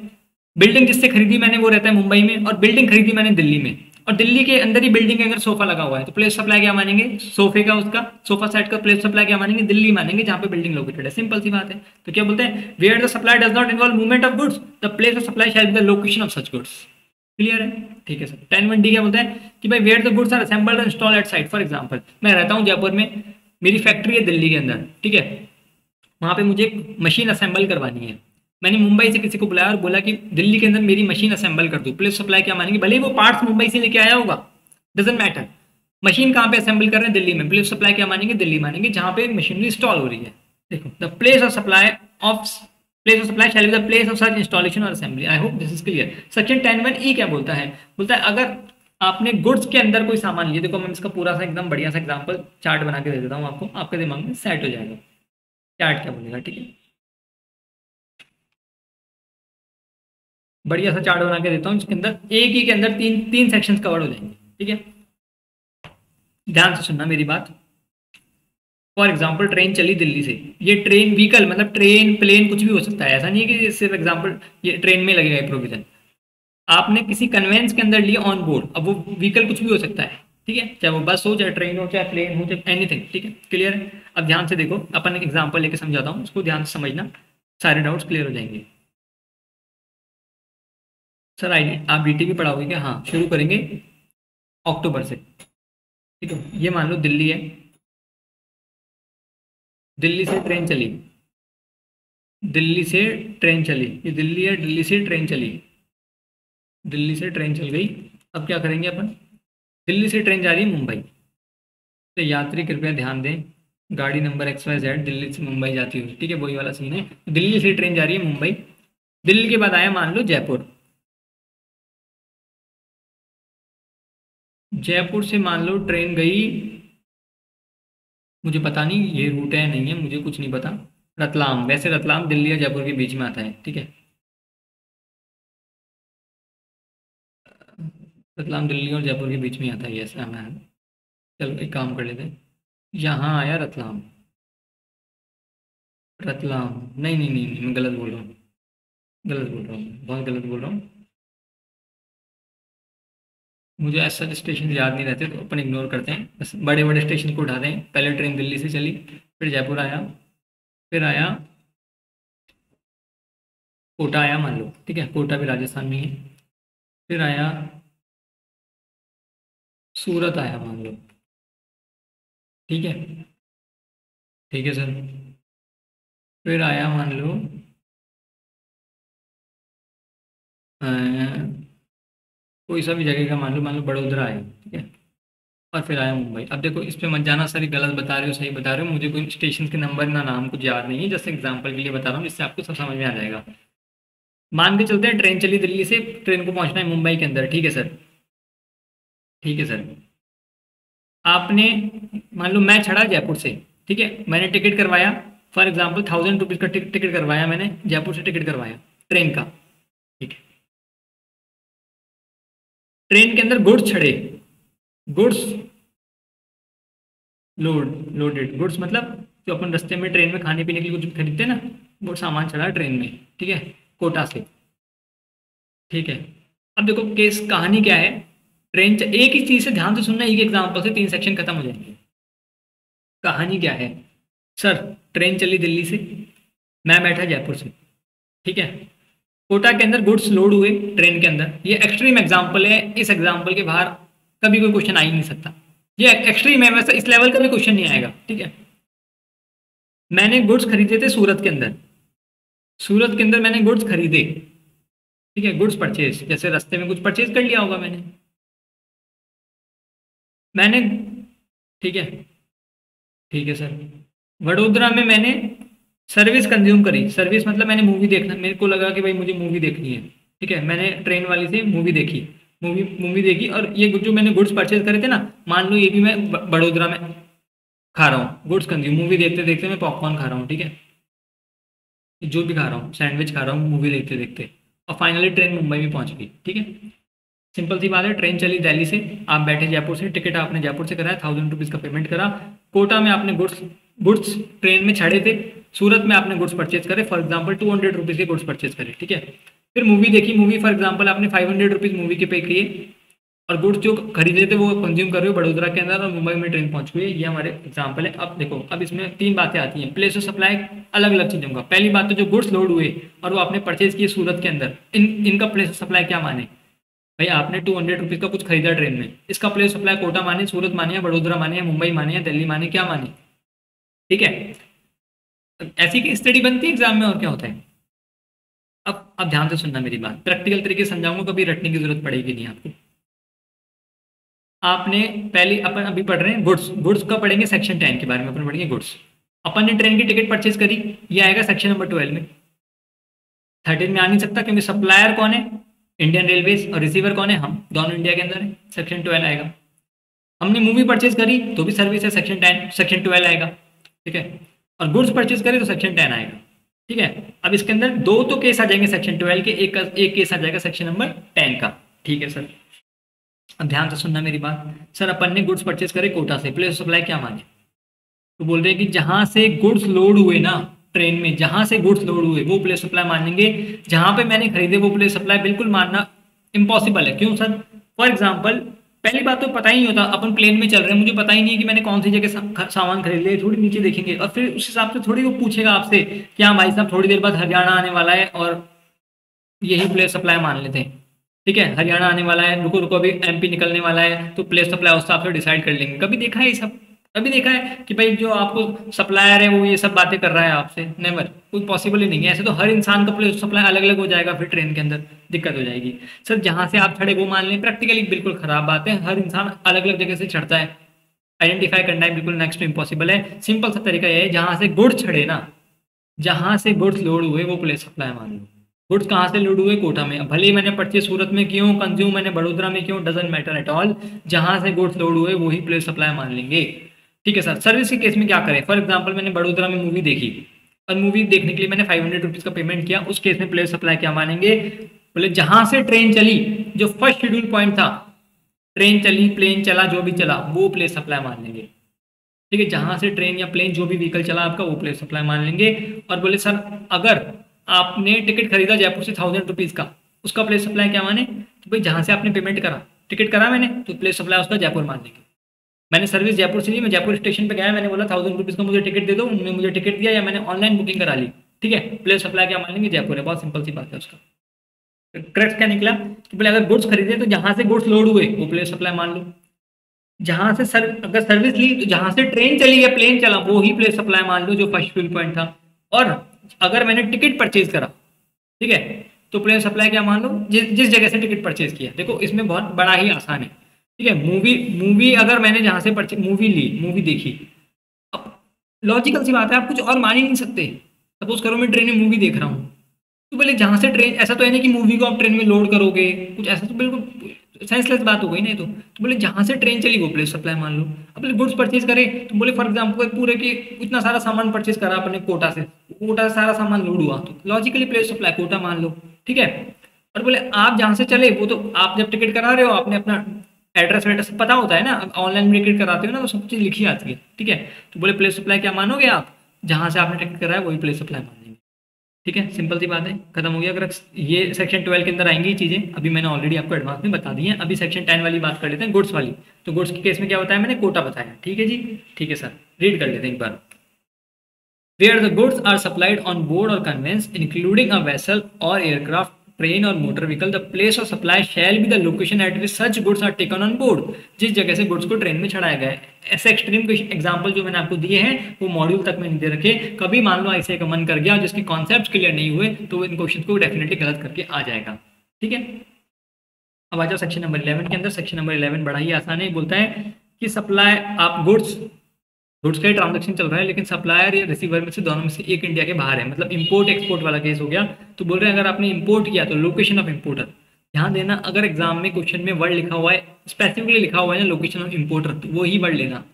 बिल्डिंग जिससे खरीदी मैंने वो रहता है मुंबई में, और बिल्डिंग खरीदी मैंने दिल्ली में, और दिल्ली के अंदर ही बिल्डिंग के अंदर सोफा लगा हुआ है, तो प्लेस सप्लाई क्या मानेंगे? सोफे का, उसका सोफा सेट का प्लेस सप्लाई क्या मानेंगे? दिल्ली मानेंगे, जहाँ पे बिल्डिंग लोकेटेड है। सिंपल सी बात है। तो क्या बोलते हैं? Where the supply does not involve movement of goods the place of supply shall be the location of such goods. Clear है? ठीक है सर। 10(1)(d) क्या बोलता है कि भाई where the goods are assembled and installed at site, for example मैं रहता हूँ जयपुर में, मेरी फैक्ट्री है दिल्ली के अंदर, ठीक है, वहां पे मुझे एक मशीन असेंबल करवानी है, मैंने मुंबई से किसी को बुलाया और बोला कि दिल्ली के अंदर मेरी मशीन असेंबल कर दो, प्लेस सप्लाई क्या मानेंगे? भले ही वो पार्ट्स मुंबई से लेके आया होगा, डजेंट मैटर, मशीन कहाँ पे असेंबल कर रहे हैं? दिल्ली में, प्लेस सप्लाई क्या मानेंगे? दिल्ली मानेंगे, जहाँ पे मशीनरी इंस्टॉल हो रही है। देखो the place of supply of, place of supply shall be the place of such installation or assembly. I hope this is clear. Section 10(1)(e) क्या बोलता है? बोलता है अगर आपने गुड्स के अंदर कोई सामान लिया, देखो मैं इसका पूरा सा एकदम बढ़िया सा एग्जांपल चार्ट बना के दे देता हूँ आपको, आपके दिमाग में सेट हो जाएगा चार्ट क्या बोलेगा, ठीक है। बढ़िया सा चार्ट बना के देता हूँ, जिसके अंदर एक ही के अंदर तीन तीन सेक्शंस कवर हो जाएंगे, ठीक है। ध्यान से सुनना मेरी बात। फॉर एग्जाम्पल ट्रेन चली दिल्ली से, ये ट्रेन व्हीकल मतलब ट्रेन प्लेन कुछ भी हो सकता है, ऐसा नहीं है कि सिर्फ एग्जाम्पल ये ट्रेन में लगेगा ये प्रोविजन। आपने किसी कन्वेंस के अंदर लिए ऑन बोर्ड, अब वो व्हीकल कुछ भी हो सकता है, ठीक है, चाहे वो बस हो, चाहे ट्रेन हो, चाहे प्लेन हो, चाहे एनीथिंग, ठीक है, क्लियर है। अब ध्यान से देखो, अपन एक एग्जाम्पल लेके समझाता हूँ, उसको ध्यान से समझना, सारे डाउट्स क्लियर हो जाएंगे। सर आई आप बीटी भी पढ़ाओगे क्या? हाँ, शुरू करेंगे अक्टूबर से, ठीक है। ये मान लो दिल्ली है, दिल्ली से ट्रेन चली, दिल्ली से ट्रेन चली, ये दिल्ली है, दिल्ली से ट्रेन चली, दिल्ली से ट्रेन चल गई। अब क्या करेंगे अपन, दिल्ली से ट्रेन जा रही है मुंबई, तो यात्री कृपया ध्यान दें, गाड़ी नंबर XYZ दिल्ली से मुंबई जाती हुई, ठीक है, वही वाला सीन है। दिल्ली से ट्रेन जा रही है मुंबई, दिल्ली के बाद आया मान लो जयपुर, जयपुर से मान लो ट्रेन गई, मुझे पता नहीं ये रूट है नहीं है, मुझे कुछ नहीं पता, रतलाम, वैसे रतलाम दिल्ली और जयपुर के बीच में आता है, ठीक है, रतलाम दिल्ली और जयपुर के बीच में आता है, ऐसा है। चलो एक काम कर लेते हैं, यहाँ आया रतलाम, रतलाम नहीं नहीं नहीं नहीं, मैं गलत बोल रहा हूँ, गलत बोल रहा हूँ, बहुत गलत बोल रहा हूँ, मुझे ऐसा स्टेशन याद नहीं रहते, तो अपन इग्नोर करते हैं, बस बड़े बड़े स्टेशन को उठा दें। पहले ट्रेन दिल्ली से चली, फिर जयपुर आया, फिर आया कोटा आया मान लो, ठीक है, कोटा भी राजस्थान में ही है, फिर आया सूरत आया मान लो, ठीक है, ठीक है सर, फिर आया मान लो अ, कोई सा भी जगह का मान लो बड़ोदरा आया, ठीक है, और फिर आया मुंबई। अब देखो इस पे मत जाना सर ये गलत बता रहे हो सही बता रहे हो, मुझे कोई स्टेशन के नंबर ना नाम कुछ याद नहीं है, जैसे एग्जांपल के लिए बता रहा हूँ, जिससे आपको सब समझ में आ जाएगा। मान के चलते हैं ट्रेन चली दिल्ली से, ट्रेन को पहुंचना है मुंबई के अंदर, ठीक है सर, ठीक है सर। आपने मान लो मैं चढ़ा जयपुर से, ठीक है, मैंने टिकट करवाया, फॉर एग्जाम्पल 1000 रुपीज़ का टिकट करवाया मैंने, जयपुर से टिकट करवाया ट्रेन का, ठीक है, ट्रेन के अंदर गुड्स चढ़े, गुड्स लोडेड गुड्स मतलब जो अपन रास्ते में ट्रेन में खाने पीने के लिए कुछ खरीदते हैं ना, वो सामान चढ़ा ट्रेन में, ठीक है, कोटा से, ठीक है। अब देखो केस कहानी क्या है, एक ही चीज से ध्यान से सुनना, एक एग्जांपल से 3 सेक्शन खत्म हो जाएंगे। कहानी क्या है सर, ट्रेन चली दिल्ली से, मैं बैठा जयपुर से, ठीक है, कोटा के अंदर गुड्स लोड हुए ट्रेन के अंदर, ये एक्सट्रीम एग्जांपल है, इस एग्जांपल के बाहर कभी कोई क्वेश्चन आ ही नहीं सकता, ये एक्सट्रीम है, वैसे इस लेवल का भी क्वेश्चन नहीं आएगा, ठीक है। मैंने गुड्स खरीदे थे सूरत के अंदर, सूरत के अंदर मैंने गुड्स खरीदे, ठीक है, गुड्स परचेज, जैसे रास्ते में कुछ परचेज कर लिया होगा मैंने, ठीक है, ठीक है सर। वडोदरा में मैंने सर्विस कंज्यूम करी, सर्विस मतलब मैंने मूवी देखना, मेरे को लगा कि भाई मुझे मूवी देखनी है, ठीक है, मैंने ट्रेन वाली से मूवी देखी, मूवी मूवी देखी, और ये जो मैंने गुड्स परचेज करे थे ना, मान लो ये भी मैं बड़ोदरा में खा रहा हूँ, गुड्स कंज्यूम, मूवी देखते देखते मैं पॉपकॉर्न खा रहा हूँ, ठीक है, जो भी खा रहा हूँ, सैंडविच खा रहा हूँ मूवी देखते देखते, और फाइनली ट्रेन मुंबई में पहुंच गई, ठीक है, सिंपल सी बात है, ट्रेन चली दिल्ली से, आप बैठे जयपुर से, टिकट आपने जयपुर से कराया, 1000 रुपीज़ का पेमेंट करा, कोटा में आपने गुड्स गुड्स ट्रेन में चढ़े थे, सूरत में आपने गुड्स परचेज करे, फॉर एग्जांपल 200 रुपीज़ के गुड्स परचेज करे, ठीक है, फिर मूवी देखी, मूवी फॉर एग्जांपल आपने 500 रुपीज़ मूवी के पे किए, और गुड्स जो खरीदे थे वो कंज्यूम कर रहे हो बड़ोदरा के अंदर, और मुंबई में ट्रेन पहुंच गई, ये हमारे एग्जाम्पल है। अब देखो, अब इसमें 3 बातें आती हैं, प्लेस ऑफ सप्लाई अलग अलग चीज़ों का, पहली बात तो जो गुड्स लोड हुए और वो आपने परचेज किए सूरत के अंदर, इनका प्लेस ऑफ सप्लाई क्या माने, भाई आपने 200 रुपीज़ का कुछ खरीदा ट्रेन में, इसका प्लेस सप्लाई कोटा माने, सूरत माने, या बड़ोदरा माने, या मुंबई माने, या दिल्ली माने, क्या माने, ठीक है। ऐसी की स्टडी बनती है एग्जाम में, और क्या होता है। अब ध्यान से सुनना मेरी बात, प्रैक्टिकल तरीके से समझाऊंगा, कभी रटने की जरूरत पड़ेगी नहीं आपको। आपने पहले अपन अभी पढ़ रहे हैं गुड्स, गुड्स का पढ़ेंगे सेक्शन 10 के बारे में, अपन पढ़ेंगे गुड्स। अपन ने ट्रेन की टिकट परचेज करी, ये आएगा सेक्शन नंबर 12 में, 13 में आ नहीं सकता, क्योंकि सप्लायर कौन है, इंडियन रेलवेज, और रिसीवर कौन है, हम दोनों इंडिया के अंदर है, सेक्शन 12 आएगा। हमने मूवी परचेज करी तो भी सर्विस है, सेक्शन 10 सेक्शन 12 आएगा, ठीक है, और गुड्स परचेज करी तो सेक्शन 10 आएगा, ठीक है। अब इसके अंदर 2 तो केस आ जाएंगे सेक्शन 12 के, एक केस आ जाएगा सेक्शन नंबर 10 का, ठीक है सर। अब ध्यान से सुनना मेरी बात। सर अपन ने गुड्स परचेज करे कोटा से, प्लेस ऑफ सप्लाई क्या माने? तो बोल रहे हैं कि जहां से गुड्स लोड हुए ना ट्रेन में, जहां से गुड्स लोड हुए वो प्लेस सप्लाई मानेंगे। जहां पे मैंने खरीदे वो प्लेस सप्लाई बिल्कुल मानना इम्पॉसिबल है। क्यों सर? फॉर एग्जाम्पल, पहली बात तो पता ही नहीं होता, अपन प्लेन में चल रहे हैं, मुझे पता ही नहीं है कि मैंने कौन सी जगह सामान खरीद लिया। थोड़ी नीचे देखेंगे और फिर उस हिसाब से थोड़ी वो पूछेगा आपसे कि हाँ भाई साहब थोड़ी देर बाद हरियाणा आने वाला है और यही प्लेस सप्लाई मान लेते हैं। ठीक है, हरियाणा आने वाला है, रुको रुको अभी एमपी निकलने वाला है, तो प्लेस सप्लाई उस हिसाब से डिसाइड कर लेंगे। कभी देखा है ये सब? कभी देखा है कि भाई जो आपको सप्लायर है वो ये सब बातें कर रहा है आपसे? नेवर, कोई पॉसिबल ही नहीं है। ऐसे तो हर इंसान का प्लेस सप्लाई अलग अलग हो जाएगा, फिर ट्रेन के अंदर दिक्कत हो जाएगी। सर जहां से आप चढ़े वो मान लें, प्रैक्टिकली बिल्कुल खराब बात है। हर इंसान अलग अलग जगह से चढ़ता है, आइडेंटिफाई करना है बिल्कुल नेक्स्ट टू इम्पॉसिबल है। सिंपल सा तरीका यह है, जहां से गुड्स चढ़े ना, जहां से गुड्स लोड हुए वो प्लेस सप्लाई मान लो। गुड्स कहाँ से लोड हुए? कोटा में। भले ही मैंने परचेज सूरत में क्यों, कंज्यूम मैंने बड़ोदरा में क्यों, डजंट मैटर एट ऑल। जहां से गुड्स लोड हुए वही प्लेस सप्लाई मान लेंगे। ठीक है सर। सर्विस के केस में क्या करें? फॉर एग्जाम्पल मैंने बड़ोदरा में मूवी देखी और मूवी देखने के लिए मैंने 500 रुपीज का पेमेंट किया, उस केस में प्लेस सप्लाई क्या मानेंगे? बोले जहां से ट्रेन चली, जो फर्स्ट शेड्यूल पॉइंट था, ट्रेन चली, प्लेन चला, जो भी चला, वो प्लेस सप्लाई मान लेंगे। ठीक है, जहां से ट्रेन या प्लेन जो भी व्हीकल चला आपका वो प्लेस सप्लाई मान लेंगे। और बोले सर अगर आपने टिकट खरीदा जयपुर से 1000 रुपीज का, उसका प्लेस सप्लाई क्या माने? तो भाई जहां से आपने पेमेंट करा, टिकट करा मैंने, तो प्लेस सप्लाई उसका जयपुर मान लेंगे। मैंने सर्विस जयपुर से ली, मैं जयपुर स्टेशन पे गया, मैंने बोला 1000 रुपीज का मुझे टिकट दे दो, उन्होंने मुझे टिकट दिया, या मैंने ऑनलाइन बुकिंग करा ली, ठीक है, प्लेस सप्लाई क्या मान लेंगे? जयपुर है। बहुत सिंपल सी बात है उसका। करेक्ट क्या निकला कि बोले अगर गुड्स खरीदे तो जहां से गुड्स लोड हुए वो प्लेस सप्लाई मान लो। जहां से अगर सर्विस ली तो जहां से ट्रेन चली या प्लेन चला वो ही प्लेस सप्लाई मान लो, जो फर्स्ट फ्यूल पॉइंट था। और अगर मैंने टिकट परचेज करा, ठीक है, तो प्लेस सप्लाई क्या मान लो? जिस जगह से टिकट परचेज किया। देखो इसमें बहुत बड़ा ही आसान है। ठीक है, मूवी मूवी अगर मैंने जहां से मूवी ली, मूवी देखी, अब लॉजिकल सी बात है, आप कुछ और मान ही नहीं सकते। सपोज करो मैं ट्रेन में मूवी देख रहा हूँ, तो बोले जहां से ट्रेन, ऐसा तो है नहीं कि मूवी को आप ट्रेन में लोड करोगे, कुछ ऐसा तो बिल्कुल सेंसलेस बात हो गई नहीं। तो बोले जहां से ट्रेन चली वो प्लेस सप्लाई मान लो। अब बोले गुड्स परचेज करे, तो बोले फॉर एग्जाम्पल पूरे के इतना सारा सामान परचेज करा अपने कोटा से, कोटा से सारा सामान लोड हुआ, तो लॉजिकली प्लेस सप्लाई कोटा मान लो। ठीक है, और बोले आप जहां से चले, वो तो आप जब टिकट करा रहे हो आपने अपना एड्रेस वेड्रेस पता होता है ना, ऑनलाइन में टिकट कराते हो ना, तो सब चीज लिखी आती है। ठीक है, तो बोले प्लेस सप्लाई क्या मानोगे आप? जहां से आपने टिकट कराया वही प्लेस सप्लाई मान लेंगे। ठीक है, सिंपल सी बात है, खत्म हो गया। अगर ये सेक्शन 12 के अंदर आएंगी ये चीजें, अभी मैंने ऑलरेडी आपको एडवांस में बता दी है। अभी सेक्शन 10 वाली बात कर लेते हैं, गुड्स वाली। तो गुड्स के केस में क्या बताया मैंने? कोटा बताया। ठीक है जी, ठीक है सर, रीड कर लेते हैं एक बार। Where the goods are supplied on board or conveyance, including a vessel or aircraft, train or motor vehicle, the place of supply shall be the location at which such goods are taken on board. जिस जगह से goods को train में चढ़ाया गया है। ऐसे extreme example जो मैंने आपको दिए हैं वो मॉड्यूल तक में नहीं दे रखे। कभी मान लो ऐसे का मन कर गया जिसके कॉन्सेप्ट क्लियर नहीं हुए, तो इन क्वेश्चन को डेफिनेटली गलत करके आ जाएगा। ठीक है, अब आ जाओ सेक्शन नंबर 11 के अंदर। सेक्शन नंबर 11 बड़ा ही आसान है, बोलता है कि सप्लाई आप गुड्स का ही ट्रांजेक्शन चल रहा है, लेकिन सप्लायर या रिसीवर में से दोनों में से एक इंडिया के बाहर है, मतलब इंपोर्ट एक्सपोर्ट वाला केस हो गया। तो बोल रहे हैं अगर आपने इंपोर्ट किया तो लोकेशन ऑफ इंपोर्टर, ध्यान देना, अगर एग्जाम में क्वेश्चन में वर्ड लिखा हुआ है, स्पेसिफिकली लिखा हुआ है ना लोकेशन ऑफ इंपोर्टर, तो वो ही वर्ड लेना।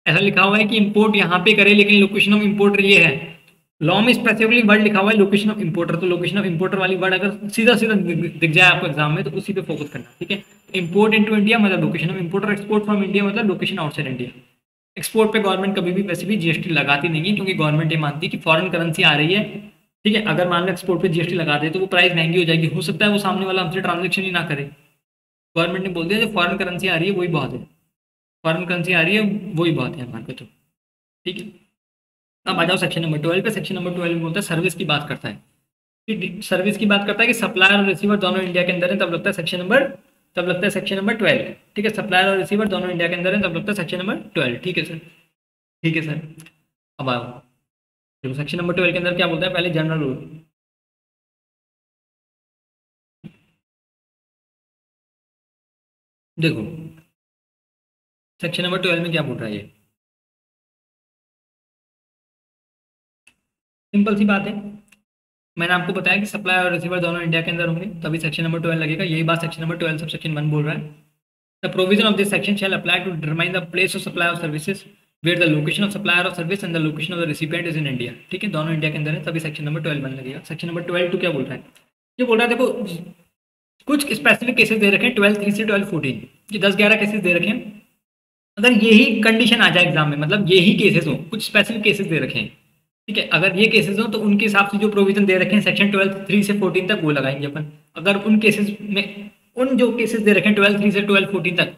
ऐसा लिखा हुआ है कि इंपोर्ट यहाँ पे करे लेकिन लोकेशन ऑफ इंपोर्टर ये है, लॉ में स्पेसिफिकली वर्ड लिखा हुआ है लोकेशन ऑफ इंपोर्टर, तो लोकेशन ऑफ इंपोर्टर वाली वर्ड अगर सीधा सीधा दिख जाए आपको एग्जाम में तो उसी पे फोकस करना। ठीक है, इंपोर्ट इनटू इंडिया मतलब location of importer, export from India मतलब लोकेशन आउटसाइड इंडिया। एक्सपोर्ट पे गवर्नमेंट कभी भी वैसे भी जीएसटी लगाती नहीं है, क्योंकि गवर्नमेंट ये मानती है कि फॉरेन करेंसी आ रही है। ठीक है, अगर मान लो एक्सपोर्ट पे जीएसटी लगा दे तो वो प्राइस महंगी हो जाएगी, हो सकता है वो सामने वाला हमसे ट्रांजेक्शन ही ना करे। गवर्नमेंट ने बोल दिया जो फॉरेन करेंसी आ रही है वही बहुत है, फॉरेन करेंसी आ रही है वही बहुत है हमारे को। तो ठीक है, अब आ जाओ सेक्शन नंबर 12 पे। सेक्शन नंबर 12 में बोलता है सर्विस की बात करता है, सर्विस की बात करता है कि सप्लायर और रिसीवर दोनों इंडिया के अंदर है, तब लगता है सेक्शन नंबर 12। ठीक है, सप्लायर और रिसीवर दोनों इंडिया के अंदर है, तब लगता है सेक्शन नंबर 12। ठीक है सर, ठीक है सर। अब आओ देखो सेक्शन नंबर 12 के अंदर क्या बोलता है, पहले जनरल रूल। देखो सेक्शन नंबर 12 में क्या बोल रहा है ये, सिंपल सी बात है, मैंने आपको बताया कि सप्लाई और रिसीवर दोनों इंडिया के अंदर होंगे तभी सेक्शन नंबर 12 लगेगा। यही बात सेक्शन नंबर 12 सब सेक्शन 1 बोल रहा है। The provision of this section shall apply to determine the place of supply of services where the location of supplier of service and the location of the recipient is in India. ठीक है, दोनों India के अंदर है तभी section number 12 बन लगेगा। Section number 12 to क्या बोल रहा है, ये बोल रहा है देखो कुछ स्पेसिफिक केसेस दे रखे हैं 12(3) से 12(14). कि 10-11 केसेस दे रखे हैं, अगर यही कंडीशन आ जाए एग्जाम में, मतलब यही केसेस हो, कुछ स्पेसिफिक केसेस दे रखे हैं, ठीक है, अगर ये केसेस हो तो उनके हिसाब से जो प्रोविजन दे रखे हैं सेक्शन 12(3) से 14 तक वो लगाएंगे अपन। अगर उन केसेस में, उन जो केसेस दे रखे हैं 12(3) से 12(14) तक,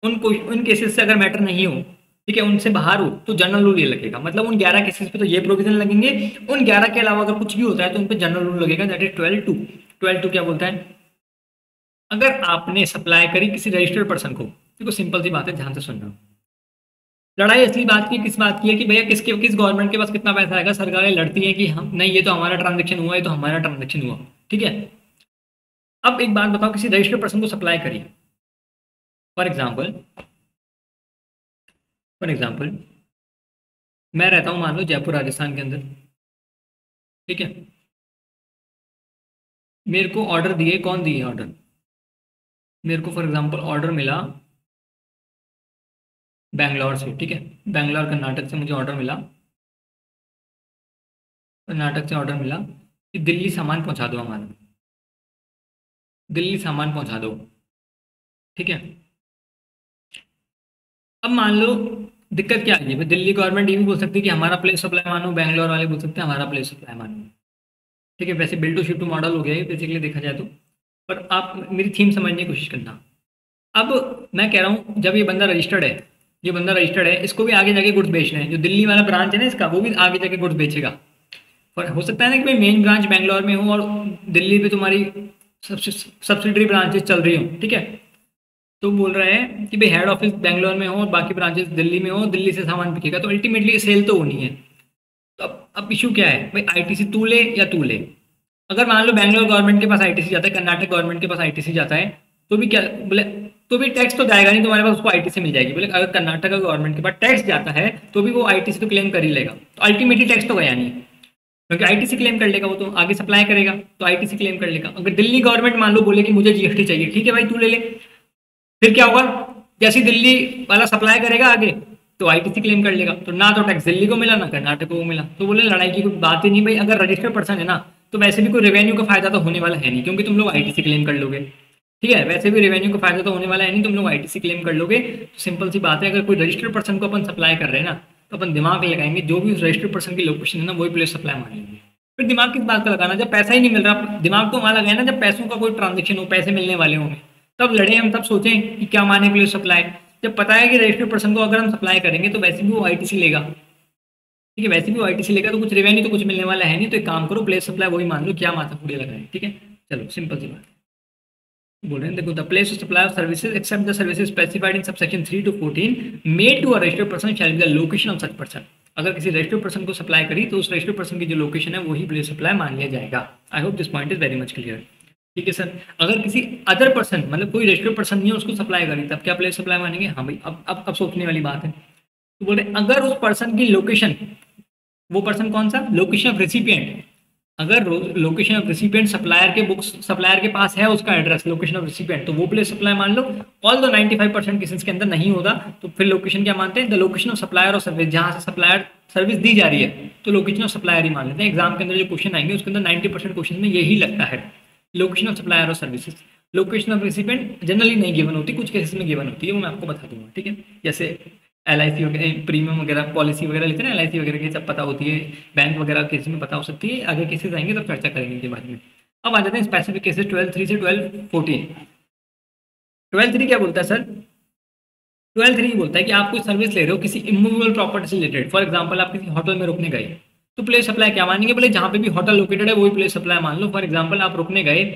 उन केसेस से अगर मैटर नहीं हो, ठीक है, उनसे बाहर हो, तो जनरल रूल ये लगेगा। मतलब उन 11 केसेस पे तो ये प्रोविजन लगेंगे, उन 11 के अलावा अगर कुछ भी होता है तो उन पे जनरल रूल लगेगा, दैट इज 12(2). क्या बोलता है, अगर आपने सप्लाई करी किसी रजिस्टर्ड पर्सन को, देखो सिंपल सी बात है, ध्यान से सुनना, लड़ाई असली बात की किस बात की है कि भैया किस गवर्नमेंट के पास कितना पैसा आएगा। सरकारें लड़ती हैं कि हम नहीं, ये तो हमारा ट्रांजेक्शन हुआ, ये तो हमारा ट्रांजेक्शन हुआ, ठीक है। अब एक बात बताओ, किसी रजिस्टर्ड पर्सन को सप्लाई करी, फॉर एग्जाम्पल मैं रहता हूँ मान लो जयपुर राजस्थान के अंदर, ठीक है, मेरे को ऑर्डर दिए, कौन दिए ऑर्डर, मेरे को फॉर एग्जाम्पल ऑर्डर मिला बैंगलोर से, ठीक है, बैंगलोर कर्नाटक से मुझे ऑर्डर मिला, कर्नाटक से ऑर्डर मिला कि दिल्ली सामान पहुंचा दो हमारा, दिल्ली सामान पहुंचा दो, ठीक है। अब मान लो दिक्कत क्या है, दिल्ली गवर्नमेंट ये भी बोल सकती है कि हमारा प्लेस सप्लाई मानो, बैंगलोर वाले बोल सकते हैं हमारा प्लेस सप्लाई मानो, ठीक है। वैसे build to ship to model हो गया है बेसिकली देखा जाए तो, पर आप मेरी थीम समझने की कोशिश करना। अब मैं कह रहा हूँ जब ये बंदा रजिस्टर्ड है, ये बंदा रजिस्टर्ड है, इसको भी आगे जाके गुड्स बेचना है, जो दिल्ली वाला ब्रांच है ना इसका, वो भी आगे जाके गुड्स बेचेगा। पर हो सकता है ना कि भाई मेन ब्रांच बैंगलोर में हो और दिल्ली पे तुम्हारी सब्सिडरी ब्रांचेस चल रही हो, ठीक है। तो बोल रहा है कि भाई हेड ऑफिस बैंगलोर में हो और बाकी ब्रांचेस दिल्ली में हो, दिल्ली से सामान बिकेगा, तो अल्टीमेटली सेल तो होनी है। तो अब इशू क्या है भाई, आईटीसी तू ले या तू ले। अगर मान लो बैंगलोर गवर्नमेंट के पास आईटीसी जाता है, कर्नाटक गवर्नमेंट के पास आईटीसी जाता है, तो भी क्या बोले, तो भी टैक्स तो जाएगा नहीं तुम्हारे पास, उसको आईटीसी मिल जाएगी। बोले अगर कर्नाटक गवर्नमेंट के पास टैक्स जाता है तो भी वो आईटीसी तो क्लेम कर ही लेगा, तो अल्टीमेटली टैक्स तो गया नहीं, क्योंकि आईटीसी क्लेम कर लेगा, वो तो आगे सप्लाई करेगा तो आईटीसी क्लेम कर लेगा। अगर दिल्ली गवर्नमेंट मान लो बोले कि मुझे जीएसटी चाहिए, ठीक है भाई तू ले ले, फिर क्या होगा, जैसे दिल्ली वाला सप्लाई करेगा आगे तो आईटीसी क्लेम कर लेगा, तो ना तो टैक्स दिल्ली को मिला ना कर्नाटक को मिला। तो बोले लड़ाई की कोई बात ही नहीं भाई, अगर रजिस्टर्ड पर्सन है ना तो वैसे भी कोई रेवेन्यू का फायदा तो होने वाला है नहीं, क्योंकि तुम लोग आईटीसी क्लेम कर लोगे, ठीक है। वैसे भी रेवेन्यू का फायदा तो होने वाला है नहीं, तुम लोग आईटीसी क्लेम कर लोगे। तो सिंपल सी बात है, अगर कोई रजिस्टर्ड पर्सन को अपन सप्लाई कर रहे हैं ना, तो अपन दिमाग लगाएंगे, जो भी उस रजिस्टर्ड पर्सन की लोकेशन है ना वही प्लेस सप्लाई मान लेंगे। फिर दिमाग किस बात का लगाना, जब पैसा ही नहीं मिल रहा, दिमाग तो वहां लगाए ना जब पैसों का कोई ट्रांजेक्शन हो, पैसे मिलने वाले होंगे, तब लड़े हम, तब सोचें कि क्या माने प्लेस सप्लाई। जब पता है कि रजिस्टर्ड पर्सन को अगर हम सप्लाई करेंगे तो वैसे भी वो आईटीसी लेगा, ठीक है, वैसे भी वो आईटीसी लेगा, तो कुछ रेवेन्यू तो कुछ मिलने वाला है नहीं। तो एक काम करो, प्लेस सप्लाई वही मान लो, क्या माथा फूटे लगाए, ठीक है। चलो सिंपल सी बात बोल रहे हैं, देखो the place of supply of services except the services specified in subsection 3 to 14 made to a registered person shall be the location of such person. अगर किसी रजिस्टर्ड पर्सन को सप्लाई करी तो उस रजिस्टर्ड पर्सन की जो लोकेशन है वही प्लेस सप्लाई मान लिया जाएगा। आई hope this point is very much clear, ठीक है सर। अगर किसी अदर पर्सन, मतलब कोई रजिस्टर्ड पर्सन नहीं है, उसको सप्लाई करी, तब क्या प्लेस सप्लाई मानेंगे। हाँ भाई, अब सोचने वाली बात है। तो बोल रहे अगर उस पर्सन की लोकेशन, वो पर्सन कौन सा, लोकेशन ऑफ रेसिपिएंट, अगर लोकेशन ऑफ रेसिपिएंट सप्लायर के बुक्स, सप्लायर के पास है उसका एड्रेस, लोकेशन ऑफ रेसिपिएंट, तो वो प्लेस सप्लाई मान लो। ऑल दो 95% केसेस के अंदर नहीं होता, तो फिर लोकेशन क्या मानते हैं, द लोकेशन ऑफ सप्लायर और सर्विस, जहां से सप्लायर सर्विस दी जा रही है तो लोकेशन ऑफ सप्लायर ही मान लेते हैं। एग्जाम के अंदर जो क्वेश्चन आएंगे उसके अंदर 90% क्वेश्चन में यही लगता है, लोकेशन ऑफ सप्लायर और services. Location of recipient generally नहीं गिवन होती, कुछ केसेस में गिवन होती है, वो मैं आपको बता दूंगा, ठीक है। जैसे LIC वगैरह, प्रीमियम वगैरह, पॉलिसी वगैरह लेते हैं ना, LIC वगैरह की सब पता होती है, बैंक वगैरह केसेस में पता हो सकती है। आगे केसेस आएंगे तब चर्चा करेंगे इनके बारे में। अब आ जाते हैं स्पेसिफिक केसेस 12(3) से 12(14). 12(3) क्या बोलता है सर, 12(3) बोलता है कि आप कोई सर्विस ले रहे हो किसी इमूवेबल प्रॉपर्टी से रिलेटेड। फॉर एग्जाम्पल आप किसी होटल में रुकने गए, तो प्लेस सप्लाई क्या मानेंगे, बोले जहाँ पे भी होटल लोकेटेड है वही प्लेस सप्लाई मान लो। फॉर एग्जाम्पल आप रुकने गए,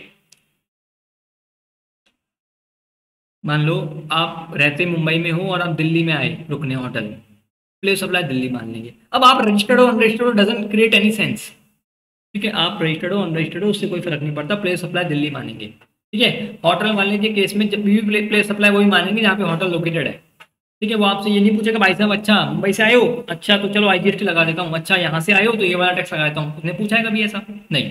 मान लो आप रहते मुंबई में हो और आप दिल्ली में आए रुकने होटल में, प्लेस सप्लाई दिल्ली मान लेंगे। अब आप रजिस्टर्ड हो अनरजिस्टर्ड हो डजंट क्रिएट एनी सेंस, ठीक है। आप रजिस्टर्ड हो अनरजिस्टर्ड हो उससे कोई फर्क नहीं पड़ता, प्लेस सप्लाई दिल्ली मानेंगे, ठीक है। होटल वाले के केस में जब भी प्लेस सप्लाई वही मानेंगे जहाँ पे होटल लोकेटेड है, ठीक है। वो आपसे ये नहीं पूछेगा भाई साहब अच्छा मुंबई से आए हो, अच्छा तो चलो IGST लगा देता हूँ, अच्छा यहाँ से आए हो तो ये वाला टैक्स लगा देता हूँ। उसने पूछा है कभी ऐसा, नहीं,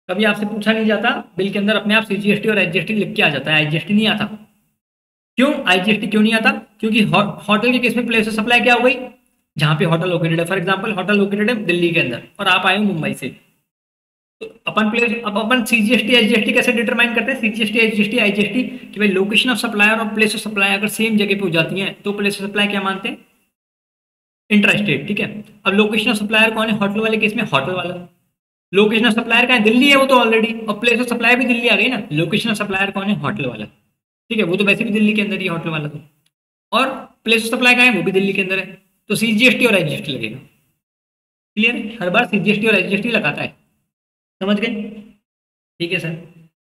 कभी आपसे पूछा नहीं जाता। बिल के अंदर अपने आप CGST और HGST लिख के आ जाता है, IGST नहीं आता। क्यों IGST क्यों नहीं आता, क्योंकि होटल के केस में प्लेस ऑफ सप्लाई क्या हो गई, जहाँ पे होटल लोकेटेड है। फॉर एग्जांपल होटल लोकेटेड है दिल्ली के अंदर और आप आए हो मुंबई से, तो अपन प्लेस अब अपन सीजीएसटी एचजीएसटी कैसे डिटरमाइन करते हैं? सीजीएसटी एचजीएसटी आईजीएसटी कि भाई लोकेशन ऑफ सप्लायर और प्लेस ऑफ सप्लाई अगर सेम जगह पे हो जाती हैं तो प्लेस ऑफ सप्लाई क्या मानते हैं? इंट्रास्टेट। ठीक है। अब लोकेशन ऑफ सप्लायर कौन है? होटल वाले केस में होटल वाला। लोकेशन ऑफ सप्लायर का है दिल्ली है वो तो ऑलरेडी, और प्लेस ऑफ सप्लाई भी दिल्ली आ गई ना। लोकेशन ऑफ सप्लायर कौन है? होटल वाला। ठीक है, वो तो वैसे भी दिल्ली के अंदर ही है होटल वाला तो। और प्लेस ऑफ सप्लाई का है वो भी दिल्ली के अंदर है, तो सीजीएसटी और एचजीएसटी लगेगा। क्लियर है? हर बार सीजीएसटी और एचजीएसटी लगाता है। समझ गए? ठीक है सर।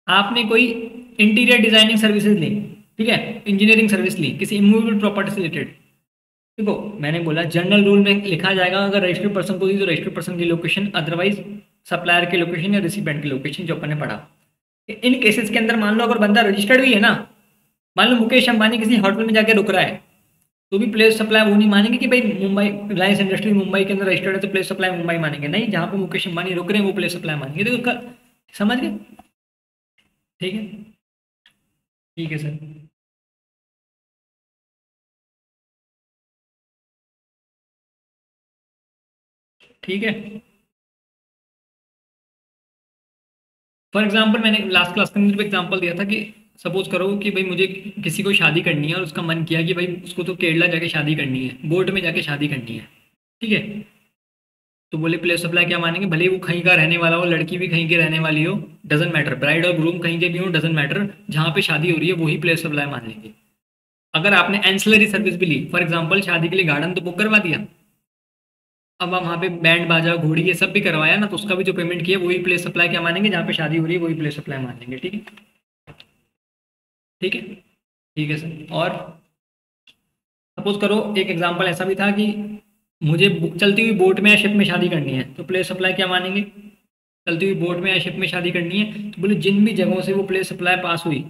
आपने कोई इंटीरियर डिजाइनिंग सर्विसेज ली, ठीक है, इंजीनियरिंग सर्विस ली किसी इमूवेबल प्रॉपर्टी से रिलेटेड। देखो मैंने बोला जनरल रूल में लिखा जाएगा अगर रजिस्टर्ड पर्सन को दी तो रजिस्टर्ड पर्सन की लोकेशन, अदरवाइज सप्लायर की लोकेशन या रिसिपेंट की लोकेशन, जो अपन ने पढ़ा। इन केसेस के अंदर मान लो अगर बंदा रजिस्टर्ड भी है ना, मान लो मुकेश अंबानी किसी होटल में जाके रुक रहा है, तो भी प्लेस सप्लाई वो नहीं मानेंगे कि भाई मुंबई रिलायंस इंडस्ट्री मुंबई के अंदर रजिस्टर्ड है तो प्लेस सप्लाई मुंबई मानेंगे। नहीं, जहाँ पे मुकेश अंबानी रुक रहे हैं वो प्लेस सप्लाई मानेंगे। देखो समझ गए? ठीक है। ठीक है सर। ठीक है। फॉर एग्जाम्पल मैंने लास्ट क्लास के अंदर भी एग्जाम्पल दिया था कि सपोज करो कि भाई मुझे किसी को शादी करनी है और उसका मन किया कि भाई उसको तो केरला जाके शादी करनी है, बोट में जाके शादी करनी है। ठीक है, तो बोले प्लेस सप्लाई क्या मानेंगे? भले ही वो कहीं का रहने वाला हो, लड़की भी कहीं की रहने वाली हो, डजेंट मैटर, ब्राइड और ग्रूम कहीं के भी हो, डजेंट मैटर, जहाँ पे शादी हो रही है वही प्लेस सप्लाई मान लेंगे। अगर आपने एंसिलरी सर्विस भी ली, फॉर एग्जाम्पल शादी के लिए गार्डन तो बुक करवा दिया, अब आप वहाँ पे बैंड बाजा घोड़ी ये सब भी करवाया ना, तो उसका भी जो पेमेंट किया वही प्लेस सप्लाई क्या मानेंगे? जहाँ पे शादी हो रही है वही प्लेस सप्लाई मान लेंगे। ठीक है। ठीक है। ठीक है सर। और सपोज करो एक एग्जांपल ऐसा भी था कि मुझे चलती हुई बोट में या शिप में शादी करनी है, तो प्लेस सप्लाई क्या मानेंगे? चलती हुई बोट में या शिप में शादी करनी है तो बोले जिन भी जगहों से वो प्लेस सप्लाई पास हुई,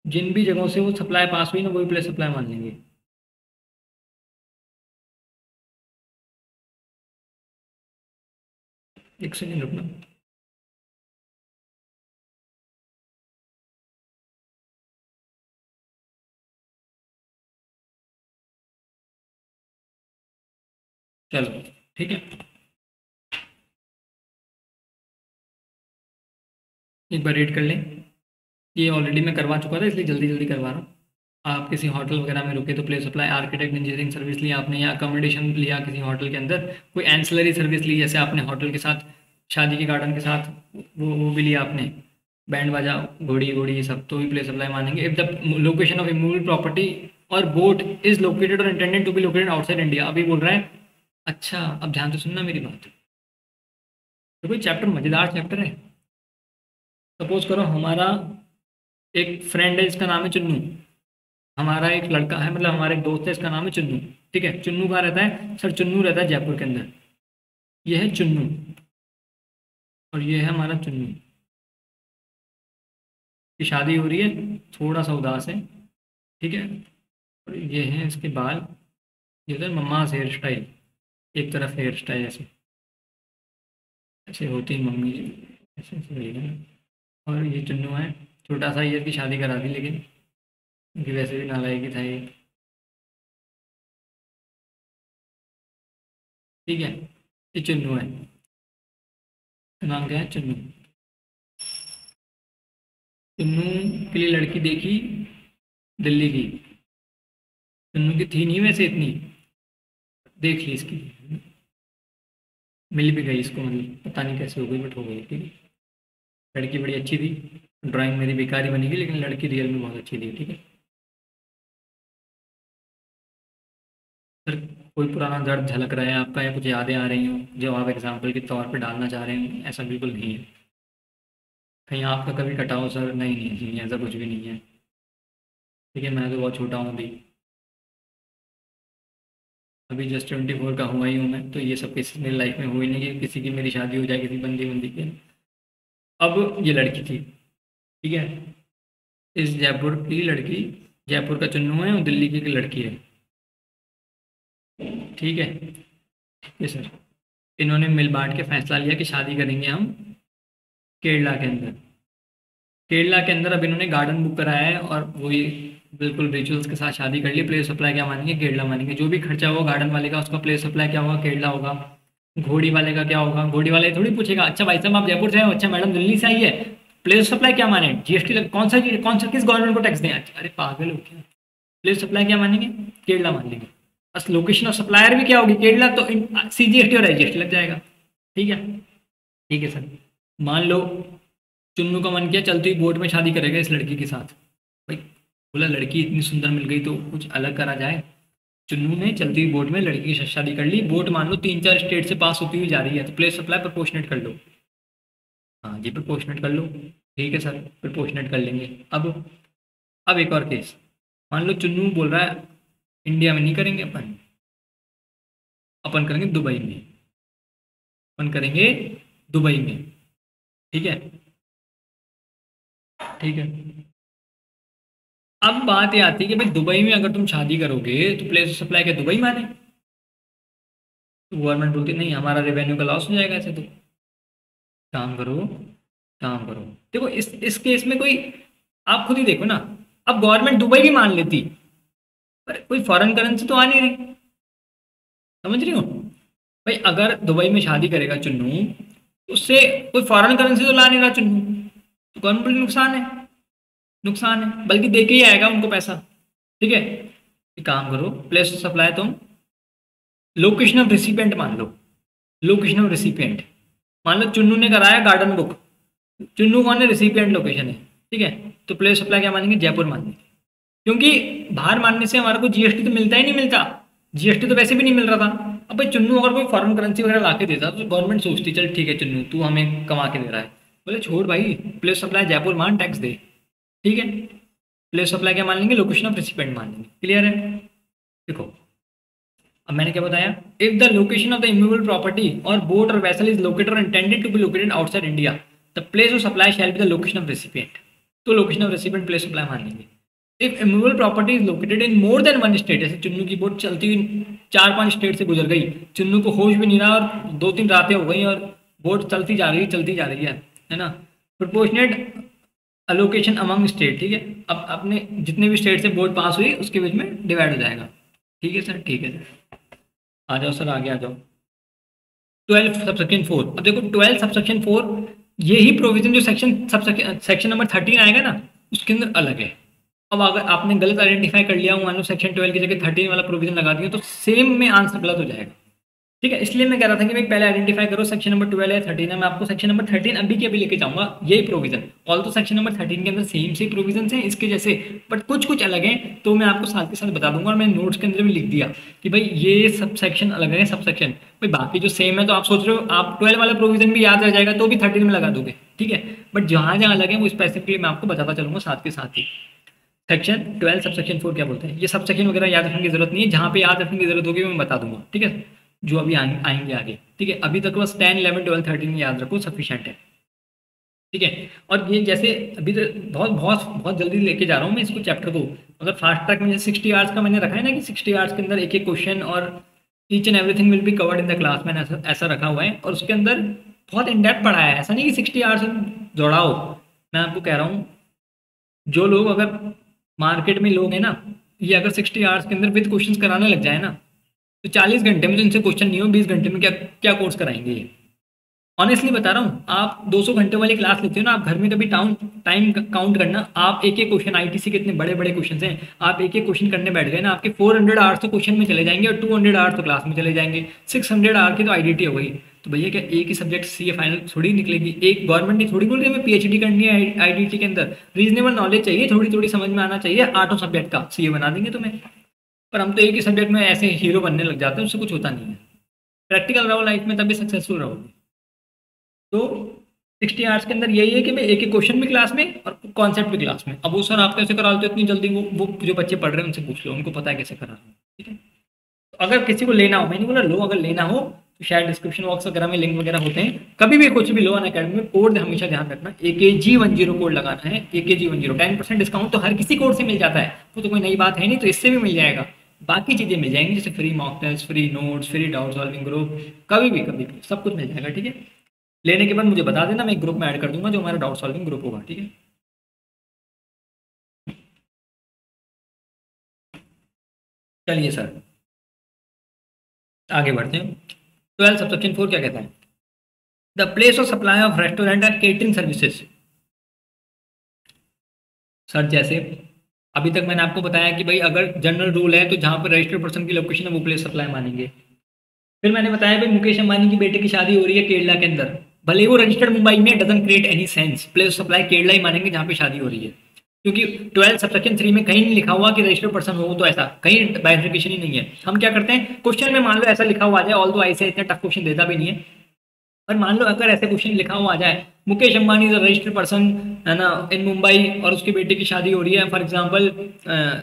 जिन भी जगहों से वो सप्लाई पास हुई ना वही प्लेस सप्लाई मान लेंगे। एक सेकेंड रुकना। चलो ठीक है, एक बार रीड कर लें। ये ऑलरेडी मैं करवा चुका था इसलिए जल्दी जल्दी करवा रहा हूँ। आप किसी होटल वगैरह में रुके तो place supply, architect engineering service ली आपने या अकोमोडेशन लिया किसी होटल के अंदर, कोई एंसिलरी सर्विस ली जैसे आपने होटल के साथ शादी के गार्डन के साथ वो भी लिया आपने, बैंड बाजा घोड़ी घोड़ी ये सब, तो भी प्लेस सप्लाई मानेंगे। If the location of immovable property और बोट इज लोकेटेड और intended to be located outside India. अभी बोल रहा है, अच्छा अब ध्यान से सुनना मेरी बात। तो कोई चैप्टर मज़ेदार चैप्टर है। सपोज करो हमारा एक फ्रेंड है जिसका नाम है चुन्नू, हमारा एक लड़का है मतलब हमारा एक दोस्त है इसका नाम है चुन्नू। ठीक है, चुन्नू कहाँ रहता है? सर चुन्नू रहता है जयपुर के अंदर। ये है चुन्नू और ये है हमारा चुन्नू की शादी हो रही है, थोड़ा सा उदास है। ठीक है, और ये है इसके बाल, ये होता है मम्मास हेयर स्टाइल, एक तरफ हेयर स्टाइल ऐसे ऐसे होती है मम्मी, ऐसे ऐसे रहेगा। और ये चुन्नू है, छोटा सा ईयर की शादी करा दी लेकिन क्योंकि वैसे भी नालायक था ये। ठीक है, ये चुन्नू है, नाम क्या है? चुन्नू। चुन्नू के लिए लड़की देखी दिल्ली की, चुन्नू की थी नहीं वैसे इतनी, देख ली इसकी, मिल भी गई इसको, मतलब पता नहीं कैसे हो गई बट हो गई। ठीक है, लड़की बड़ी अच्छी थी, ड्राइंग मेरी बेकार ही बनी गई लेकिन लड़की रियल में बहुत अच्छी थी। ठीक है सर, कोई पुराना दर्द झलक रहा है आपका या कुछ यादें आ रही हो जो आप एग्जाम्पल के तौर पे डालना चाह रहे हैं? ऐसा बिल्कुल नहीं है। कहीं आपका कभी कटा हो सर? नहीं नहीं नहीं, ऐसा कुछ भी नहीं है। ठीक है, मैं तो बहुत छोटा हूँ अभी, अभी जस्ट 24 का हुआ ही हूँ मैं, तो ये सब किसी मेरी लाइफ में हुई नहीं कि किसी की मेरी शादी हो जाए किसी बंदी बंदी की। अब ये लड़की थी, ठीक है, इस जयपुर की लड़की, जयपुर का चुन्नू है और दिल्ली की एक लड़की है। ठीक है। ठीक है सर, इन्होंने मिल बांट के फैसला लिया कि शादी करेंगे हम केरला के अंदर। केरला के अंदर अब इन्होंने गार्डन बुक कराया है और वही बिल्कुल रिचुअल्स के साथ शादी कर ली। प्लेस सप्लाई क्या मानेंगे? केरला मानेंगे। जो भी खर्चा हुआ गार्डन वाले का उसका प्लेस सप्लाई क्या होगा? केरला होगा। घोड़ी वाले का क्या होगा? घोड़ी वाले थोड़ी पूछेगा अच्छा भाई साहब आप जयपुर से हो, अच्छा मैडम दिल्ली से आई है, प्लेस सप्लाई क्या माने, जीएसटी कौन सा किस गवर्नमेंट को टैक्स दें? अच्छा, अरे पागल हो क्या? प्लेस सप्लाई क्या मानेंगे? केरला मान लेंगे। बस लोकेशन ऑफ सप्लायर भी क्या होगी? केरला, तो सीजीएसटी और आईजीएसटी लग जाएगा। ठीक है। ठीक है सर। मान लो चुन्नू का मन किया चलती हुई बोट में शादी करेगा इस लड़की के साथ। भाई बोला लड़की इतनी सुंदर मिल गई तो कुछ अलग करा जाए। चुन्नू ने चलती हुई बोट में लड़की की शादी कर ली। बोट मान लो 3-4 स्टेट से पास होती हुई जा रही है, तो प्लेस सप्लाई प्रपोर्शनेट कर लो। हाँ जी प्रपोर्शनेट कर लो। ठीक है सर, प्रपोर्शनेट कर लेंगे। अब एक और केस। मान लो चुन्नू बोल रहा है इंडिया में नहीं करेंगे अपन, अपन करेंगे दुबई में। अपन करेंगे दुबई में। ठीक है। ठीक है। अब बात ये आती है कि भाई दुबई में अगर तुम शादी करोगे तो प्लेस ऑफ सप्लाई के दुबई माने? तो गवर्नमेंट बोलती नहीं हमारा रेवेन्यू का लॉस हो जाएगा ऐसे तो। काम करो, काम करो। देखो इस केस में कोई, आप खुद ही देखो ना। अब गवर्नमेंट दुबई भी मान लेती, पर कोई फॉरेन करेंसी तो आ नहीं रही। समझ रही हो? भाई अगर दुबई में शादी करेगा चुन्नू, तो उससे कोई फॉरेन करेंसी तो ला नहीं रहा चुन्नू, तो गवर्नमेंट को नुकसान है। नुकसान है, बल्कि दे के ही आएगा उनको पैसा। ठीक है। एक काम करो, प्लेस ऑफ सप्लाई तुम लोकेशन ऑफ रिसिपिएंट मान लो। लोकेशन ऑफ रिसिपिएंट मान लो चुन्नू ने कराया गार्डन बुक। चुन्नू कौन है? रिसिपिएंट लोकेशन है। ठीक है। तो प्लेस सप्लाई क्या मानेंगे? जयपुर मानेंगे। क्योंकि बाहर मानने से हमारे को जीएसटी तो मिलता ही नहीं मिलता। जीएसटी तो वैसे भी नहीं मिल रहा था। अब भाई चुन्नू अगर कोई फॉरेन करेंसी वगैरह ला के देता तो गवर्नमेंट सोचती चल ठीक है चुन्नू तू हमें कमा के दे रहा है। बोले छोड़ भाई, प्लेस सप्लाई जयपुर मान, टैक्स दे। ठीक है। प्लेस सप्लाई क्या मान लेंगे? लोकेशन ऑफ रिसिपेंट मान लेंगे। क्लियर है? देखो अब मैंने क्या बताया। If the location of the immovable property और boat or vessel is located और intended to be located outside India, the place of supply shall be the location of recipient. तो location of recipient place supply मान लेंगे। If immovable property is located in more than one state, जैसे चुन्नू की boat चलती हुई 4-5 state से गुजर गई, चुन्नू को होश भी नहीं रहा और 2-3 रातें हो गई और बोट चलती जा रही है ना। Proportionate allocation among state. ठीक है। अब अपने जितने भी स्टेट से बोट पास हुई उसके बीच में डिवाइड हो जाएगा। ठीक है सर, ठीक है सर। आ जाओ सर, आगे आ जाओ। 12 सबसेक्शन 4। अब देखो 12 सबसेक्शन 4, यही प्रोविजन जो सेक्शन नंबर 13 आएगा ना, उसके अंदर अलग है। अब अगर आपने गलत आइडेंटिफाई कर लिया, मान लो सेक्शन 12 की जगह 13 वाला प्रोविजन लगा दिया, तो सेम में आंसर गलत हो जाएगा। ठीक है। इसलिए मैं कह रहा था कि भाई पहले आइडेंटिफाई करो सेक्शन नंबर 12 या 13 है। मैं आपको सेक्शन नंबर 13 अभी के अभी लेके जाऊंगा, यही प्रोविजन। ऑल तो सेक्शन नंबर 13 के अंदर सेम से प्रोविजन हैं इसके जैसे, बट कुछ कुछ अलग हैं, तो मैं आपको साथ के साथ बता दूंगा। और मैंने नोट्स के अंदर भी लिख दिया कि भाई ये सब सेक्शन अलग है, सब सेक्शन भाई बाकी जो सेम है। तो आप सोच रहे हो आप 12 वाला प्रोविजन भी याद रह जाएगा तो भी 13 में लगा दोगे। ठीक है। बट जहाँ जहाँ अलग है वो स्पेसिफिकली मैं आपको बताता चलूंगा साथ के साथ ही। सेक्शन 12 सबसेक्शन 4 क्या बोलते हैं? ये सब सेक्शन वगैरह याद रखने की जरूरत नहीं है, जहाँ पे याद रखने की जरूरत होगी मैं बता दूंगा। ठीक है। जो अभी आएंगे आगे। ठीक है। अभी तक बस 10, 11, 12, 13 याद रखो, सफिशिएंट है। ठीक है। और ये जैसे अभी तो बहुत बहुत बहुत जल्दी लेके जा रहा हूँ मैं इसको चैप्टर को। अगर फास्ट ट्रैक में जैसे 60 आवर्स का मैंने रखा है ना कि 60 आवर्स के अंदर एक एक क्वेश्चन और each and everything will be covered in the class, मैंने ऐसा रखा हुआ है। और उसके अंदर बहुत इन डेप्थ पढ़ाया है, ऐसा नहीं कि 60 आवर्स दौड़ाओ। मैं आपको कह रहा हूँ जो लोग अगर मार्केट में लोग हैं ना, ये अगर 60 आवर्स के अंदर विद क्वेश्चंस कराने लग जाए ना, तो 40 घंटे में तो इनसे क्वेश्चन नहीं हो, 20 घंटे में क्या क्या कोर्स कराएंगे ये। ऑनेस्टली बता रहा हूँ, आप 200 घंटे वाली क्लास लेते हो ना, आप घर में कभी टाइम काउंट करना। आप एक एक क्वेश्चन, आईटीसी के इतने बड़े बड़े क्वेश्चन हैं, आप एक एक क्वेश्चन करने बैठ गए ना, आपके 400 आवर्स तो क्वेश्चन में चले जाएंगे और 200 आवर्स तो क्लास में चले जाएंगे। 600 आवर की तो आईडीटी हो गई। तो भैया क्या एक ही सब्जेक्ट सीए फाइनल थोड़ी निकलेगी? एक गवर्नमेंट ने थोड़ी बोल रही है हमें पीएचडी करनी है आईडीटी के अंदर। रीजनेबल नॉलेज चाहिए, थोड़ी थोड़ी समझ में आना चाहिए। 8 सब्जेक्ट का सीए बना देंगे तुम्हें। पर हम तो एक ही सब्जेक्ट में ऐसे हीरो बनने लग जाते हैं, उससे कुछ होता नहीं है। प्रैक्टिकल रहो लाइफ में तभी सक्सेसफुल रहोगे। तो 60 आवर्स के अंदर यही है कि मैं एक एक क्वेश्चन भी क्लास में और कॉन्सेप्ट भी क्लास में। अब वो सर आप कैसे करा लेते हो इतनी जल्दी? वो जो बच्चे पढ़ रहे हैं उनसे पूछ लो, उनको पता है कैसे करा रहे हैं। ठीक है। तो अगर किसी को लेना हो, मैंने बोला लो, अगर लेना हो तो शायद डिस्क्रिप्शन बॉक्स वगैरह में लिंक वगैरह होते हैं। कभी भी कुछ भी लो अनअकैडमी में, कोड हमेशा ध्यान रखना, AKG10 कोड लगाना है। AKG10 10% डिस्काउंट तो हर किसी कोड से मिल जाता है, वो तो कोई नई बात है नहीं, तो इससे भी मिल जाएगा। बाकी चीजें मिल जाएंगी जैसे free mock test, free notes, free doubt solving group, कभी भी सब कुछ मिल जाएगा। ठीक है। लेने के बाद मुझे बता देना, मैं एक ग्रुप में ऐड कर दूंगा जो हमारा डाउट सॉल्विंग ग्रुप होगा। ठीक है। चलिए सर, आगे बढ़ते हैं। 12 सबसेक्शन 4 क्या कहता है? The place of supply of restaurant and catering services. Sir जैसे अभी तक मैंने आपको बताया कि भाई अगर जनरल रूल है तो जहाँ पर रजिस्टर्ड पर्सन की लोकेशन है वो प्लेस सप्लाई मानेंगे। फिर मैंने बताया भाई मुकेश अंबानी की बेटे की शादी हो रही है केरला के अंदर, भले ही वो रजिस्टर्ड मुंबई में, doesn't create any sense, place supply Kerala ही मानेंगे जहाँ पे शादी हो रही है, क्योंकि 12 सबसेक्शन 3 में कहीं नहीं लिखा हुआ कि रजिस्टर्ड पर्सन हो, तो ऐसा कहीं बाइफिकेशन ही नहीं है। हम क्या करते हैं क्वेश्चन में मान लो ऐसा लिखा हुआ आ जाए, ऑल दो ऐसे इतना टफ क्वेश्चन देता भी नहीं है, पर मान लो अगर ऐसे क्वेश्चन लिखा हुआ आ जाए Mukesh Ambani is registered person है ना इन मुंबई और उसकी बेटी की शादी हो रही है, फॉर एग्जांपल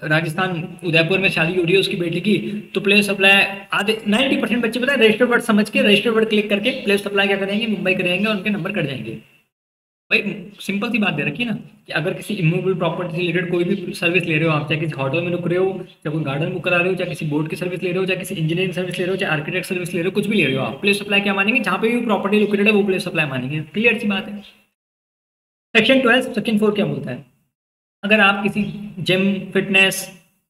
राजस्थान उदयपुर में शादी हो रही है उसकी बेटी की, तो प्लेस सप्लाई आधे 90% बच्चे पता है रजिस्टर्ड वर्ड समझ के रजिस्टर्ड वर्ड क्लिक करके प्लेस सप्लाई क्या करेंगे, मुंबई करेंगे और उनके नंबर कट जाएंगे। भाई सिंपल सी बात दे रखी है ना कि अगर किसी इमूवेबल प्रॉपर्टी से रिलेटेड कोई भी सर्विस ले रहे हो आप, चाहे किसी होटल में रुक रहे हो, चाहे कोई गार्डन बुक करा रहे हो, चाहे किसी बोर्ड की सर्विस ले रहे हो, चाहे किसी इंजीनियरिंग सर्विस ले रहे हो, चाहे आर्किटेक्ट सर्विस ले रहे हो, कुछ भी ले रहे हो आप, प्लेस सप्लाई क्या मानेंगे, जहाँ पे भी प्रॉपर्टी लोकेटेड है वो प्लेस सप्लाई मानेंगे। क्लियर सी बात है। सेक्शन 12 सेक्शन 4 क्या बोलता है? अगर आप किसी gym, fitness,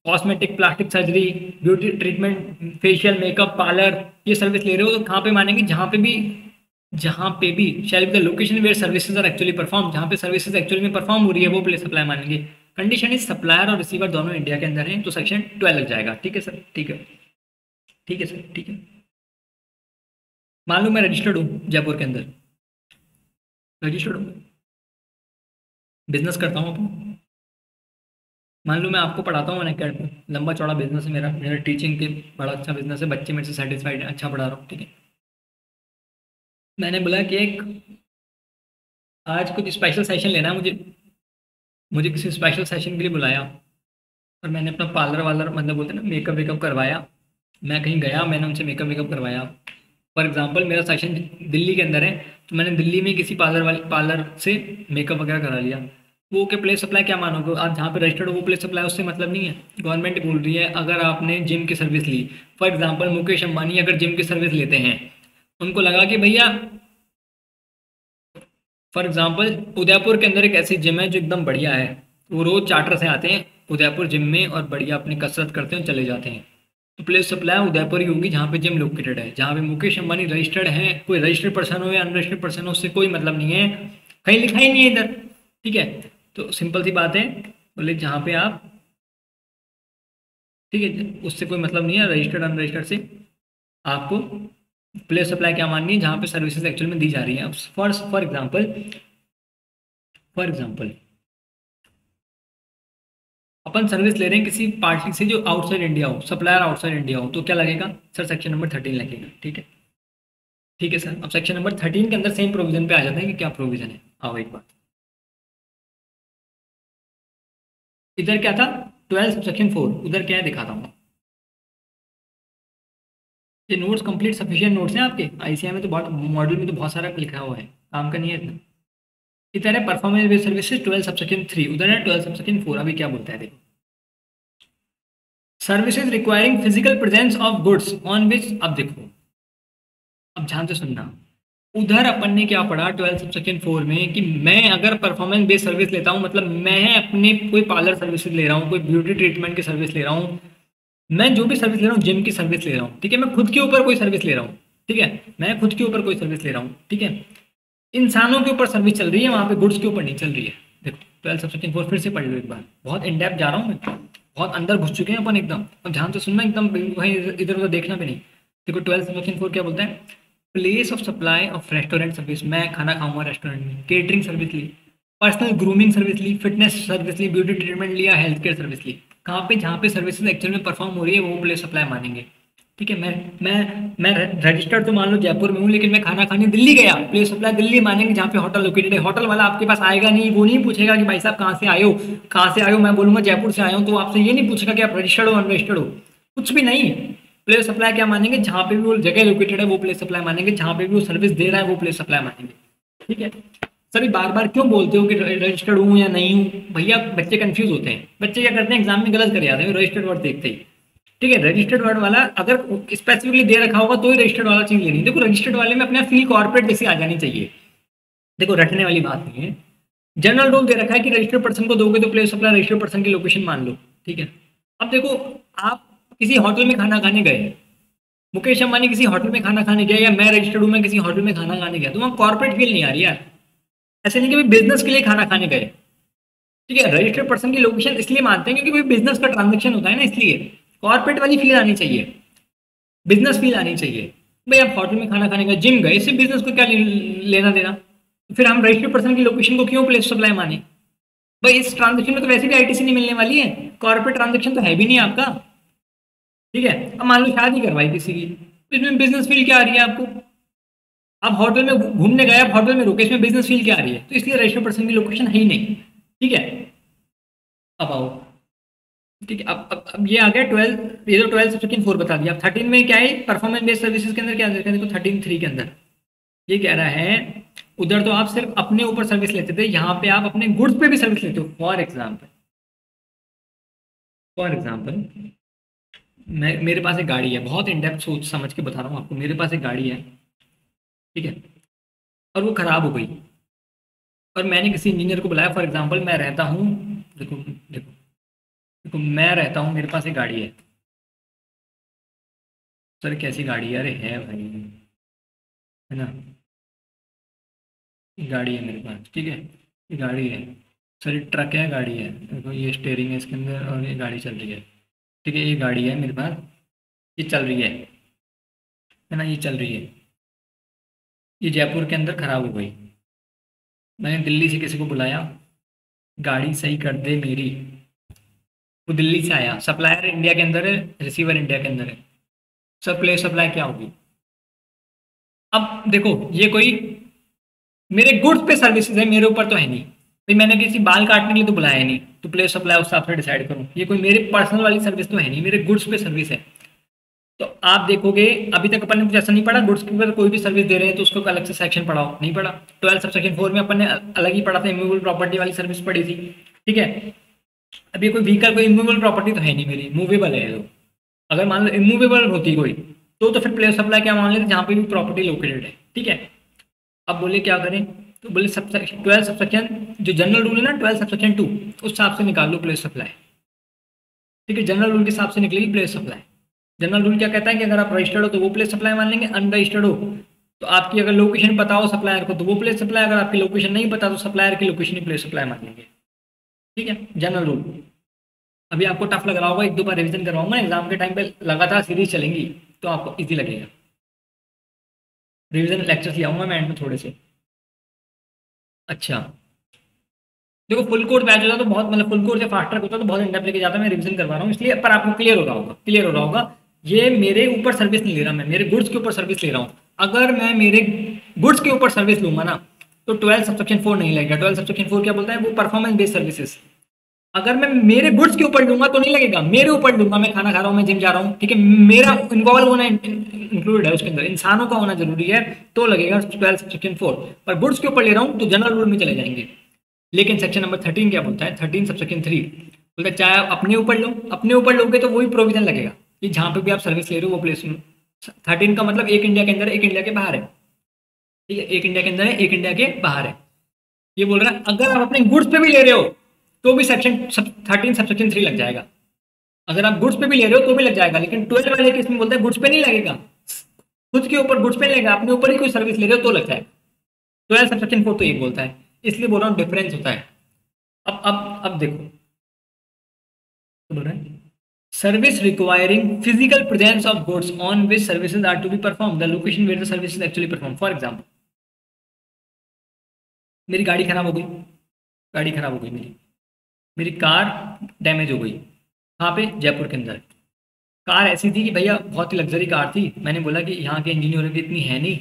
cosmetic, plastic surgery, beauty treatment, facial, makeup, parlour ये सर्विस ले रहे हो तो कहाँ पे मानेंगे, जहाँ पे भी shall be the location where services are actually perform, जहाँ पे सर्विसेज एक्चुअली में परफॉर्म हो रही है वो प्लेस सप्लाई मानेंगे। कंडीशन इज सप्लायर और रिसीवर दोनों इंडिया के अंदर हैं तो सेक्शन 12 लग जाएगा। ठीक है सर, ठीक है, ठीक है सर, ठीक है। मान लो मैं रजिस्टर्ड हूँ जयपुर के अंदर, रजिस्टर्ड हूँ, बिजनेस करता हूँ अपना, मान लो मैं आपको पढ़ाता हूँ अकेडमी, लंबा चौड़ा बिजनेस है मेरा, मेरा टीचिंग के बड़ा अच्छा बिजनेस है, बच्चे मेरे से सेटिस्फाइड है, अच्छा पढ़ा रहा हूँ, ठीक है। मैंने बोला कि एक आज कुछ स्पेशल सेशन लेना है मुझे, मुझे किसी स्पेशल सेशन के लिए बुलाया और मैंने अपना पार्लर वालर मतलब बोलते हैं ना मेकअप वेकअप करवाया, मैं कहीं गया मैंने उनसे मेकअप वेकअप करवाया। फॉर एग्जांपल मेरा सेशन दिल्ली के अंदर है तो मैंने दिल्ली में किसी पार्लर से मेकअप वगैरह करा लिया, वो के प्लेस सप्लाई क्या मानोगे आप, जहाँ पे रजिस्टर्ड हो वो प्लेस सप्लाई, उससे मतलब नहीं है। गवर्नमेंट बोल रही है अगर आपने जिम की सर्विस ली, फॉर एग्जाम्पल मुकेश अंबानी अगर जिम की सर्विस लेते हैं, उनको लगा कि भैया फॉर एग्जाम्पल उदयपुर के अंदर एक ऐसी जिम है जो एकदम बढ़िया है, वो रोज चार्टर से आते हैं उदयपुर जिम में और बढ़िया अपनी कसरत करते हैं चले जाते हैं, तो प्लेस सप्लाई उदयपुर ही होगी जहाँ पे जिम लोकेटेड है, जहाँ पे मुकेश अंबानी रजिस्टर्ड है, कोई रजिस्टर्ड पर्सन हो या अनरजिस्टर्ड पर्सन हो उससे कोई मतलब नहीं है, कहीं लिखा ही नहीं है इधर। ठीक है, तो सिंपल सी बात है, बोले जहाँ पे आप, ठीक है, उससे कोई मतलब नहीं है रजिस्टर्ड अनरजिस्टर्ड से, आपको प्लेस सप्लाई क्या माननी है, जहाँ पे सर्विसेज एक्चुअल में दी जा रही है। फॉर एग्जाम्पल अपन सर्विस ले रहे हैं किसी पार्टी से जो आउटसाइड इंडिया हो, सप्लायर आउटसाइड इंडिया हो, तो क्या लगेगा सर, सेक्शन नंबर 13 लगेगा। ठीक है, ठीक है सर। अब सेक्शन नंबर 13 के अंदर सेम प्रोविजन पे आ जाते हैं कि क्या प्रोविजन है। आओ एक बात, इधर क्या था 12 सेक्शन 4, उधर क्या है दिखाता हूँ। ये नोट्स कंप्लीट सफिशिएंट नोट्स हैं आपके, आईसीआई में तो बहुत, मॉडल में तो बहुत सारा लिखा हुआ है, काम का नहीं है इतना। इधर है परफॉर्मेंस बेस्ड सर्विसेज 12 सबसेक्शन 3, उधर है 12 सबसेक्शन 4। अभी क्या बोलता है देखो, services requiring physical presence of goods on विच, अब देखो अब ध्यान से सुनना, उधर अपन ने क्या पढ़ा 12 सबसेक्शन 4 में कि मैं अगर परफॉर्मेंस बेस्ड सर्विस लेता हूँ, मतलब मैं अपने कोई पार्लर सर्विसेज ले रहा हूँ, कोई ब्यूटी ट्रीटमेंट की सर्विस ले रहा हूँ, मैं जो भी सर्विस ले रहा हूँ, जिम की सर्विस ले रहा हूँ, ठीक है, मैं खुद के ऊपर कोई सर्विस ले रहा हूँ, ठीक है, मैं खुद के ऊपर कोई सर्विस ले रहा हूँ, ठीक है, इंसानों के ऊपर सर्विस चल रही है, वहाँ पे गुड्स के ऊपर नहीं चल रही है। देखो 12 सबसेक्शन 4 फिर से पढ़ लो एक बार, बहुत इन डेप्थ जा रहा हूँ मैं, बहुत अंदर घुस चुके हैं अपन एकदम, और ध्यान से सुनना एकदम, भाई इधर उधर देखना भी नहीं। देखो 12 सबसेक्शन 4 क्या बोलता है, place of supply of restaurant service, मैं खाना खाऊंगा रेस्टोरेंट में, केटरिंग सर्विस ली, पर्सनल ग्रूमिंग सर्विस ली, फिटनेस सर्विस ली, ब्यूटी ट्रीटमेंट लिया, हेल्थ केयर सर्विस ली, कहाँ पे जहाँ पे सर्विसेज एक्चुअल में परफॉर्म हो रही है वो प्लेस सप्लाई मानेंगे। ठीक है, मैं रजिस्टर्ड तो मान लो जयपुर में हूँ, लेकिन मैं खाना खाने दिल्ली गया, प्लेस सप्लाई दिल्ली मानेंगे जहाँ पे होटल लोकेटेड है। होटल वाला आपके पास आएगा नहीं, वो नहीं पूछेगा कि भाई साहब कहाँ से आए हो, कहाँ से आए हो, मैं बोलूँगा जयपुर से आया हूँ, तो आपसे ये नहीं पूछेगा कि आप रजिस्टर्ड हो अनरजिस्टर्ड हो, कुछ भी नहीं। प्लेस सप्लाई क्या मानेंगे, जहाँ पे भी वो जगह लोकेटेड है वो प्लेस सप्लाई मानेंगे, जहाँ पे भी वो सर्विस दे रहा है वो प्लेस सप्लाई मानेंगे। ठीक है, सभी बार बार क्यों बोलते हो कि रजिस्टर्ड हूँ या नहीं हूँ, भैया बच्चे कंफ्यूज होते हैं, बच्चे क्या करते हैं एग्जाम में गलत कर जाते हैं रजिस्टर्ड वर्ड देखते ही। ठीक है, रजिस्टर्ड वर्ड वाला अगर स्पेसिफिकली दे रखा होगा तो ही रजिस्टर्ड वाला चीज लेनी। देखो रजिस्टर्ड वाले में अपने फील कॉर्पोरेट जैसे आ जानी चाहिए, देखो रटने वाली बात नहीं है। जनरल रूल दे रखा है कि रजिस्टर्ड पर्सन को दोगे तो प्लेस सप्लाई रजिस्टर्ड पर्सन की लोकेशन मान लो। ठीक है, अब देखो आप किसी होटल में खाना खाने गए, मुकेश अंबानी किसी होटल में खाना खाने गया या मैं रजिस्टर्ड हूँ मैं किसी होटल में खाना खाने गया, तो वहाँ कॉर्पोरेट फील नहीं आ रही यार। ऐसे नहीं कि भाई बिजनेस के लिए खाना खाने गए, ठीक है। रजिस्टर्ड पर्सन की लोकेशन इसलिए मानते हैं क्योंकि भाई बिजनेस का ट्रांजेक्शन होता है ना, इसलिए कॉर्पोरेट वाली फील आनी चाहिए, बिजनेस फील आनी चाहिए। भाई आप होटल में खाना खाने गए, जिम गए, इससे बिजनेस को क्या लेना देना। फिर हम रजिस्टर्ड पर्सन की लोकेशन को क्यों प्लेस सप्लाई माने। भाई इस ट्रांजेक्शन में तो वैसे भी आईटीसी नहीं मिलने वाली है, कॉर्पोरेट ट्रांजेक्शन तो है भी नहीं आपका, ठीक है। अब मान लो शादी करवाई किसी की, इसमें बिजनेस फील क्या आ रही है आपको। आप होटल में घूमने गए, आप होटल में रुके, इसमें बिजनेस फील क्या आ रही है, तो इसलिए रजिस्टर्ड पर्सन की लोकेशन है ही नहीं, ठीक है। अब आओ, ठीक है। अब ये आ गया 12, ये तो 12 सेक्शन 4 बता दिया। अब 13 में क्या है, परफॉर्मेंस बेस्ड सर्विसेज के अंदर क्या है, देखो 13(3) के अंदर ये कह रहा है, उधर तो आप सिर्फ अपने ऊपर सर्विस लेते थे, यहाँ पे आप अपने गुड्स पे भी सर्विस लेते हो। फॉर एग्जाम्पल मैं, मेरे पास एक गाड़ी है, बहुत इन डेप्थ सोच समझ के बता रहा हूँ आपको। मेरे पास एक गाड़ी है, ठीक है, और वो खराब हो गई, और मैंने किसी इंजीनियर को बुलाया। फॉर एग्जाम्पल मैं रहता हूँ, देखो देखो देखो, मैं रहता हूँ, मेरे पास एक गाड़ी है। सर कैसी गाड़ी है, अरे है भाई, है ना, ये गाड़ी है मेरे पास, ठीक है, ये गाड़ी है। सर ये ट्रक है, गाड़ी है, देखो ये स्टेयरिंग है इसके अंदर, और ये गाड़ी चल रही है, ठीक है। ये गाड़ी है मेरे पास, ये चल रही है ना, ये चल रही है। ये जयपुर के अंदर खराब हो गई, मैंने दिल्ली से किसी को बुलाया, गाड़ी सही कर दे मेरी। वो दिल्ली से आया, सप्लायर इंडिया के अंदर है, रिसीवर इंडिया के अंदर है, सप्लाई सप्लाई क्या होगी। अब देखो ये कोई मेरे गुड्स पे सर्विसेज है, मेरे ऊपर तो है नहीं भाई, मैंने किसी बाल काटने के लिए तो बुलाया नहीं, तो प्लेस सप्लाई उस हिसाब से डिसाइड करूँ। ये कोई मेरी पर्सनल वाली सर्विस तो है नहीं, मेरे गुड्स पे सर्विस है। तो आप देखोगे अभी तक अपन ने कुछ ऐसा नहीं पढ़ा, गुड्स के ऊपर कोई भी सर्विस दे रहे हैं तो उसको अलग से सेक्शन पढ़ाओ, नहीं पढ़ा। 12 सब सेक्शन 4 में अपन ने अलग ही पढ़ा था, इमूवेबल प्रॉपर्टी वाली सर्विस पढ़ी थी, ठीक है। अब ये कोई व्हीकल, कोई इमूवेबल प्रॉपर्टी तो है नहीं मेरी, मूवेबल है ये तो। अगर मान लो इमूवेबल होती कोई, तो फिर प्लेस सप्लाई क्या मान लेते जहाँ पे भी प्रॉपर्टी लोकेटेड है, ठीक है। अब बोले क्या करें, तो बोले सब 12 सबसेक्शन जो जनरल रूल है ना, 12 सबसेक्शन 2, उस हिसाब से निकाल लो प्लेस सप्लाई, ठीक है। जनरल रूल के हिसाब से निकलेगी प्लेस सप्लाई। जनरल रूल क्या कहता है कि अगर आप रजिस्टर्ड हो तो वो प्लेस सप्लाई मान लेंगे, अनरजिस्टर्ड हो तो आपकी अगर लोकेशन पता हो सप्लायर को तो वो प्लेस सप्लाई, अगर आपकी लोकेशन नहीं पता तो सप्लायर की लोकेशन ही प्लेस सप्लाई मान लेंगे, ठीक है। जनरल रूल अभी आपको टफ लग रहा होगा, एक दो बार रिवीजन करवाऊंगा, एग्जाम के टाइम पे लगातार सीरीज चलेंगी तो आपको इजी लगेगा। रिवीजन लेक्चर्स ले आऊंगा मैं एंड में थोड़े से। अच्छा देखो फुल कोर्स बैच होता तो बहुत, मतलब फुल कोर्स या फास्ट ट्रैक होता तो बहुत इंडेप्थ लेके जाता, मैं रिवीजन करवा रहा हूँ इसलिए, पर आपको क्लियर हो रहा होगा, क्लियर हो रहा होगा। ये मेरे ऊपर सर्विस नहीं ले रहा, मैं मेरे गुड्स के ऊपर सर्विस ले रहा हूँ। अगर मैं मेरे गुड्स के ऊपर सर्विस लूंगा ना तो 12 सबसेक्शन 4 नहीं लगेगा। 12 सबसेक्शन 4 क्या बोलता है, वो परफॉर्मेंस बेस्ड सर्विसेज। अगर मैं मेरे गुड्स के ऊपर लूंगा तो नहीं लगेगा, मेरे ऊपर लूंगा, मैं खाना खा रहा हूँ, मैं जिम जा रहा हूँ, ठीक है, मेरा इन्वॉल्व होना इंक्लूडेड है उसके अंदर, इंसानों का होना जरूरी है, तो लगेगा 12 सेक्शन 4। पर गुड्स के ऊपर ले रहा हूँ तो जनरल रूल में चले जाएंगे। लेकिन सेक्शन नंबर 13 क्या बोलता है, 13 सब सेक्शन 3 बोलता है चाहे आप अपने ऊपर लो, अपने ऊपर लोगे तो वही प्रोविजन लगेगा कि जहाँ पे भी आप सर्विस ले रहे हो वो प्लेस में। 13 का मतलब एक इंडिया के अंदर है, एक इंडिया के बाहर है, ठीक है, एक इंडिया के अंदर है, एक इंडिया के बाहर है। ये बोल रहा है अगर आप अपने गुड्स पे भी ले रहे हो तो भी सेक्शन 13 सब सेक्शन 3 लग जाएगा। अगर आप गुड्स पे भी ले रहे हो तो भी लग जाएगा, लेकिन 12 वाले केस में बोलता है गुड्स पे नहीं लगेगा, खुद के ऊपर गुड्स पे नहीं लगेगा, अपने ऊपर ही कोई सर्विस ले रहे हो तो लग जाएगा। 12 सब सेक्शन 4 तो ये बोलता है, इसलिए बोल रहा हूँ डिफरेंस होता है। अब देखो तो बोल रहे हैं service requiring physical presence of goods on which services are to be perform, the location where the services actually perform. For example मेरी गाड़ी खराब हो गई, गाड़ी खराब हो गई मेरी, मेरी कार डैमेज हो गई, कहाँ पे, जयपुर के अंदर। कार ऐसी थी कि भैया बहुत ही लग्जरी कार थी, मैंने बोला कि यहाँ के इंजीनियरों की इतनी है नहीं,